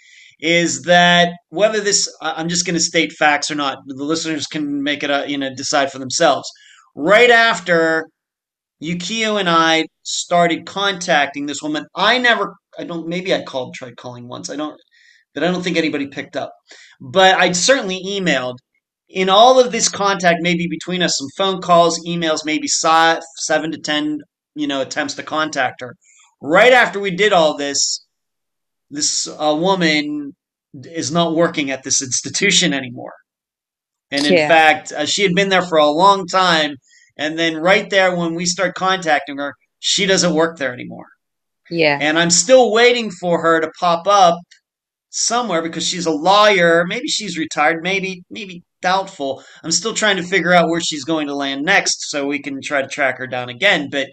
is that whether this, I'm just going to state facts or not, the listeners can make it, decide for themselves. Right after Yukio and I started contacting this woman, maybe I tried calling once. But I don't think anybody picked up. But I'd certainly emailed. In all of this contact, maybe between us, some phone calls, emails, maybe 7 to 10, attempts to contact her. Right after we did all this, this woman is not working at this institution anymore. And in fact, she had been there for a long time. And then right there, when we start contacting her, she doesn't work there anymore. Yeah. And I'm still waiting for her to pop up somewhere because she's a lawyer. Maybe she's retired, maybe doubtful. I'm still trying to figure out where she's going to land next so we can try to track her down again. But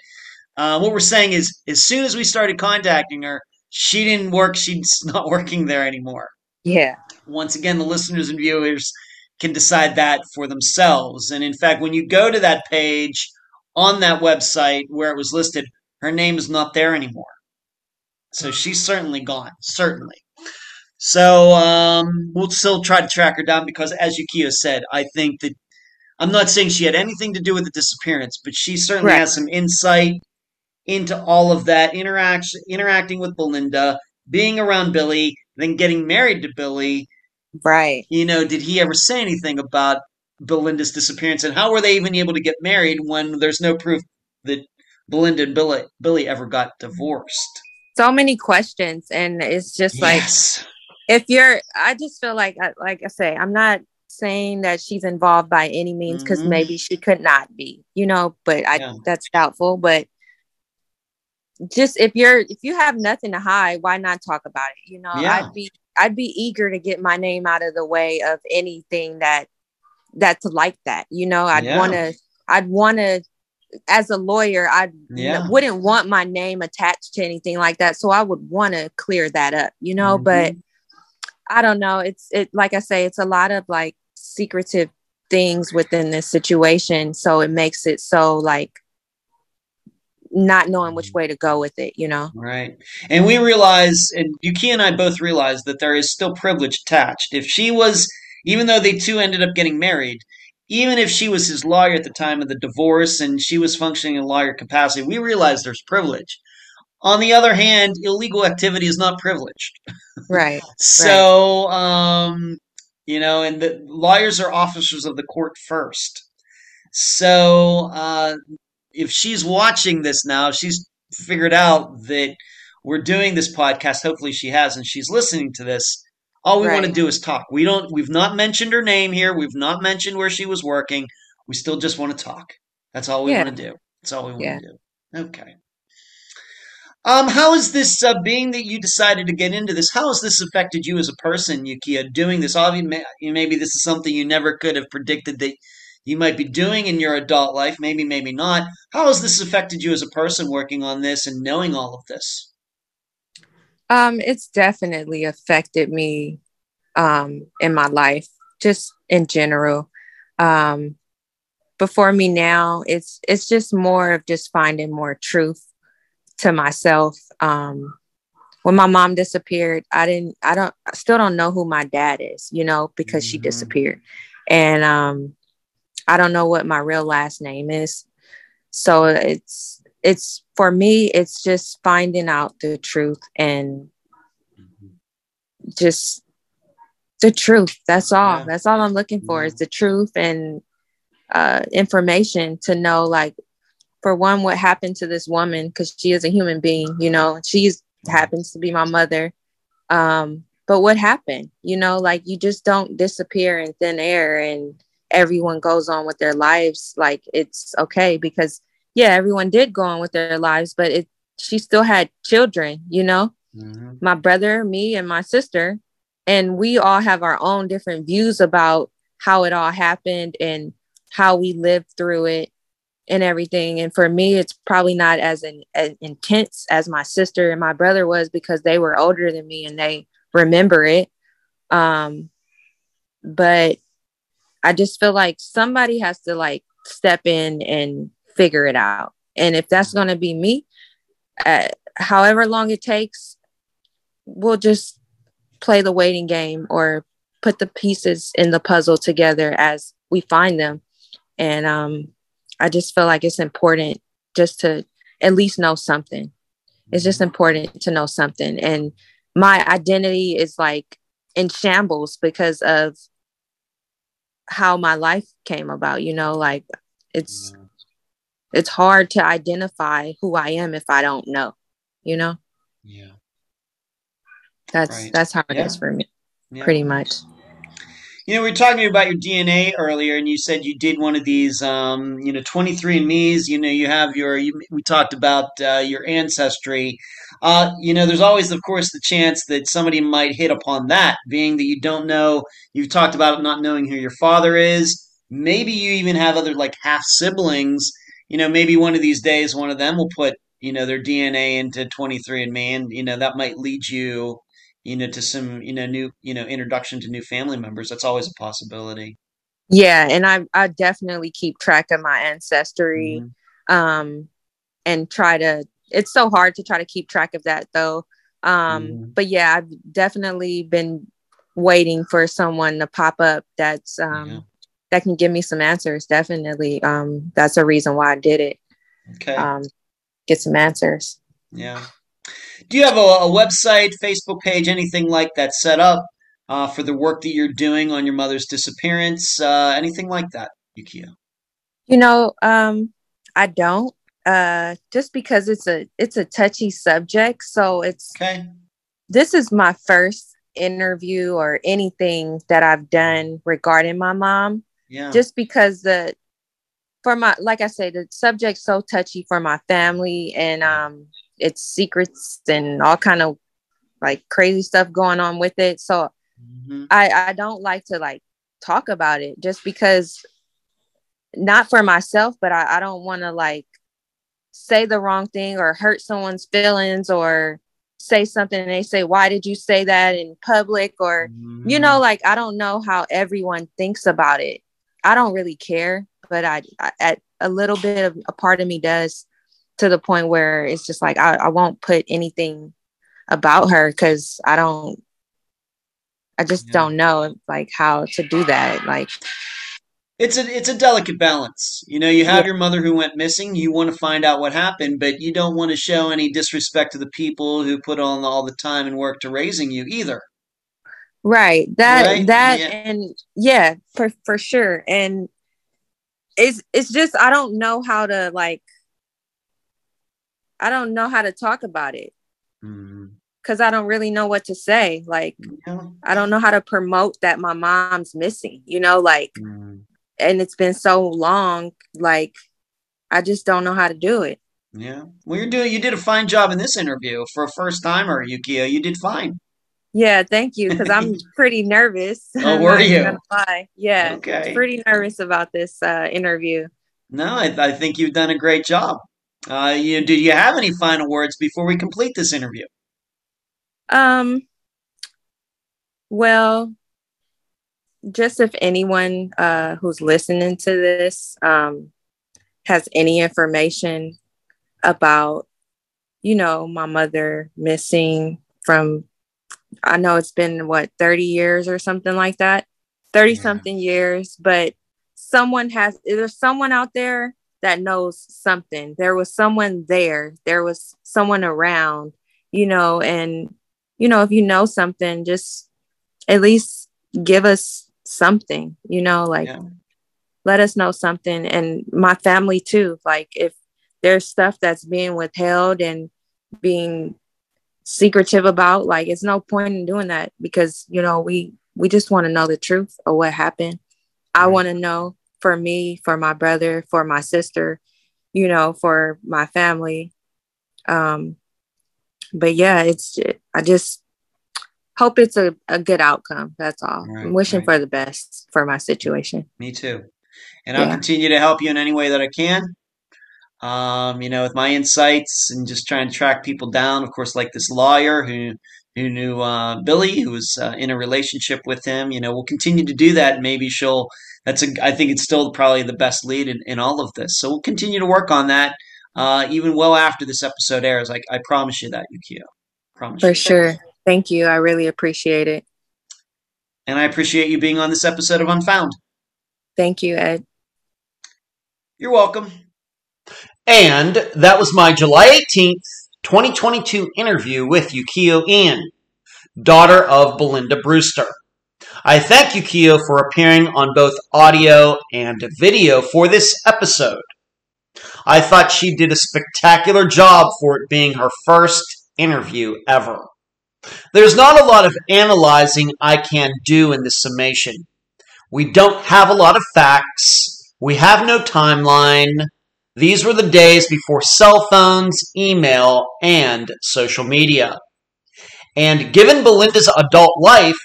what we're saying is, as soon as we started contacting her, she didn't work. She's not working there anymore. Yeah. Once again, the listeners and viewers can decide that for themselves. And in fact, when you go to that page on that website where it was listed, her name is not there anymore. So she's certainly gone. Certainly. So we'll still try to track her down because, as Yukio said, I think that I'm not saying she had anything to do with the disappearance, but she certainly has some insight into all of that interacting with Belinda, being around Billy, then getting married to Billy. Right. Did he ever say anything about Belinda's disappearance, and how were they even able to get married when there's no proof that Belinda and Billy ever got divorced? So many questions, and it's just yes. I just feel like I say, I'm not saying that she's involved by any means because maybe she could not be, but that's doubtful. But just if you have nothing to hide, why not talk about it? I'd be eager to get my name out of the way of anything that's like that. I'd want to, as a lawyer, I wouldn't want my name attached to anything like that. So I would want to clear that up, but I don't know. Like I say, it's a lot of like secretive things within this situation. So it makes it so like not knowing which way to go with it, Right. And we realize, and Yuki and I both realize that there is still privilege attached. If she was, even though they two ended up getting married, even if she was his lawyer at the time of the divorce and she was functioning in lawyer capacity, we realize there's privilege. On the other hand, illegal activity is not privileged. Right. So, and the lawyers are officers of the court first. So, if she's watching this now, she's figured out that we're doing this podcast. Hopefully she has, and she's listening to this. All we want to do is talk. We've not mentioned her name here. We've not mentioned where she was working. We still just want to talk. That's all we want to do. That's all we want to do. Okay. How has this, being that you decided to get into this, how has this affected you as a person, Yukiya, doing this? Obviously, maybe this is something you never could have predicted that you might be doing in your adult life. Maybe, maybe not. How has this affected you as a person working on this and knowing all of this? It's definitely affected me in my life, just in general. But for me now, it's just more of just finding more truth to myself. When my mom disappeared, I still don't know who my dad is, because she disappeared. And I don't know what my real last name is. So it's for me, it's just finding out the truth and just The truth. That's all. Yeah. That's all I'm looking for is the truth and information to know, like, for one, what happened to this woman, because she is a human being, you know, she's happens to be my mother. But what happened? You know, like, you just don't disappear in thin air and everyone goes on with their lives. Like, it's okay because, yeah, everyone did go on with their lives, but she still had children, you know, my brother, me, and my sister. And we all have our own different views about how it all happened and how we lived through it and everything. And for me, it's probably not as intense as my sister and my brother was because they were older than me and they remember it. But I just feel like somebody has to, like, step in and figure it out. And if that's going to be me, however long it takes, we'll just play the waiting game or put the pieces in the puzzle together as we find them. And I just feel like it's important just to at least know something. It's just important to know something. And my identity is, like, in shambles because of how my life came about, you know, like, it's hard to identify who I am if I don't know, you know? Yeah. That's how it is for me, pretty much. You know, we were talking about your DNA earlier, and you said you did one of these, 23andMe's. You know, you have we talked about your ancestry. There's always, of course, the chance that somebody might hit upon that, being that you don't know. You've talked about not knowing who your father is. Maybe you even have other, like, half siblings. You know, maybe one of these days, one of them will put, their DNA into 23andMe, and, that might lead you to some, new, introduction to new family members. That's always a possibility. Yeah. And I definitely keep track of my ancestry, Mm-hmm. and it's so hard to try to keep track of that though. But yeah, I've definitely been waiting for someone to pop up that can give me some answers. Definitely. That's a reason why I did it. Okay. Get some answers. Yeah. Do you have a website, Facebook page, anything like that set up for the work that you're doing on your mother's disappearance? Anything like that, Yukiya? You know, I don't. Just because it's a touchy subject. So Okay. This is my first interview or anything that I've done regarding my mom. Yeah. Just because like I say, the subject's so touchy for my family, and it's secrets and all kind of, like, crazy stuff going on with it. So I don't like to, like, talk about it just because, not for myself, but I don't want to, like, say the wrong thing or hurt someone's feelings or say something and they say, why did you say that in public? Or, like, I don't know how everyone thinks about it. I don't really care, but I a little bit of a part of me does, to the point where it's just like, I won't put anything about her because I just don't know, like, how to do that. Like, it's a delicate balance. You have your mother who went missing. You want to find out what happened, but you don't want to show any disrespect to the people who put on all the time and work to raising you either. Right. Right? And yeah, for sure. And it's just, I don't know how to, like, I don't know how to talk about it because I don't really know what to say. Like, I don't know how to promote that my mom's missing, like, and it's been so long, like, I just don't know how to do it. Yeah. Well, you did a fine job in this interview for a first timer, Yukiya. You did fine. Yeah, thank you. Because I'm pretty nervous. Oh, were you? Gonna lie. Yeah, Okay. pretty nervous about this interview. No, I think you've done a great job. Do you have any final words before we complete this interview? Well, just if anyone who's listening to this has any information about, my mother missing from, I know it's been 30 years or something like that, 30 something years, but there's someone out there that knows something. There was someone there was someone around, and, if you know something, just at least give us something, you know, like let us know something. And my family too, like if there's stuff that's being withheld and being secretive about, like it's no point in doing that, because, you know, we just want to know the truth of what happened. I want to know, for me, for my brother, for my sister, you know, for my family. But yeah, I just hope it's a good outcome. That's all. I'm wishing for the best for my situation. Me too. And I'll continue to help you in any way that I can. You know, with my insights and just trying to track people down. Of course, like this lawyer who knew Billy, who was in a relationship with him. You know, we'll continue to do that. Maybe I think it's still probably the best lead in all of this. So we'll continue to work on that, even well after this episode airs. I promise you that, Yukio. Promise you. For sure. Thank you. I really appreciate it. And I appreciate you being on this episode of Unfound. Thank you, Ed. You're welcome. And that was my July 18th, 2022 interview with Yukio Ian, daughter of Belinda Brewster. I thank Yukio for appearing on both audio and video for this episode. I thought she did a spectacular job for it being her first interview ever. There's not a lot of analyzing I can do in this summation. We don't have a lot of facts. We have no timeline. These were the days before cell phones, email, and social media. And given Belinda's adult life,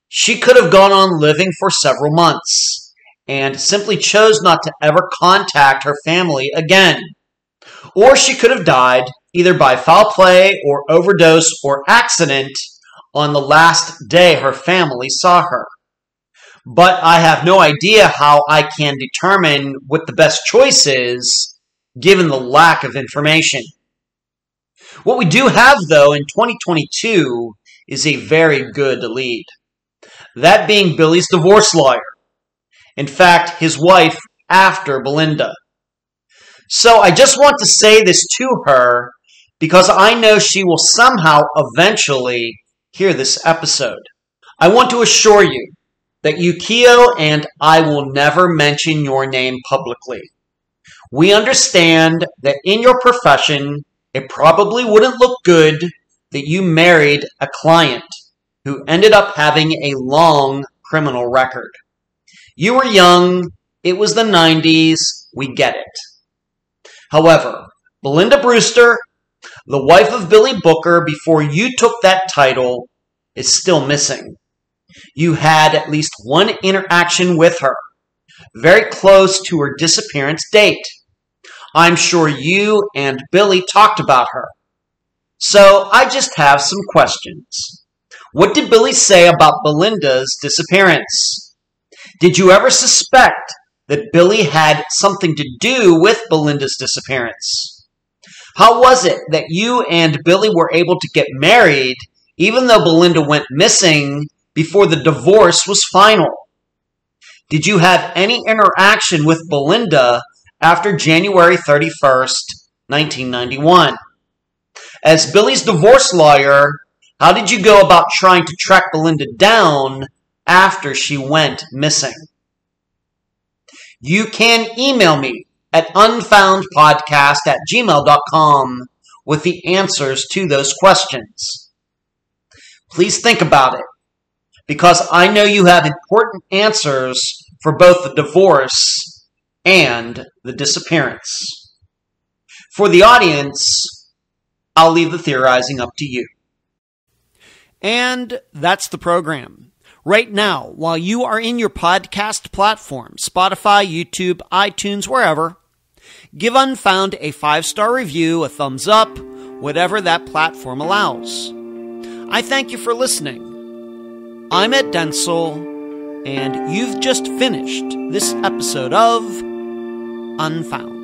she could have gone on living for several months and simply chose not to ever contact her family again. Or she could have died either by foul play or overdose or accident on the last day her family saw her. But I have no idea how I can determine what the best choice is, given the lack of information. What we do have, though, in 2022 is a very good lead. That being Billy's divorce lawyer. In fact, his wife after Belinda. So I just want to say this to her because I know she will somehow eventually hear this episode. I want to assure you that Yukio and I will never mention your name publicly. We understand that in your profession, it probably wouldn't look good that you married a client who ended up having a long criminal record. You were young, it was the 90s, we get it. However, Belinda Brewster, the wife of Billy Booker before you took that title, is still missing. You had at least one interaction with her, very close to her disappearance date. I'm sure you and Billy talked about her. So I just have some questions. What did Billy say about Belinda's disappearance? Did you ever suspect that Billy had something to do with Belinda's disappearance? How was it that you and Billy were able to get married even though Belinda went missing before the divorce was final? Did you have any interaction with Belinda after January 31st, 1991? As Billy's divorce lawyer, how did you go about trying to track Belinda down after she went missing? You can email me at unfoundpodcast@gmail.com with the answers to those questions. Please think about it, because I know you have important answers for both the divorce and the disappearance. For the audience, I'll leave the theorizing up to you. And that's the program. Right now, while you are in your podcast platform, Spotify, YouTube, iTunes, wherever, give Unfound a 5-star review, a thumbs up, whatever that platform allows. I thank you for listening. I'm Ed Densel, and you've just finished this episode of Unfound.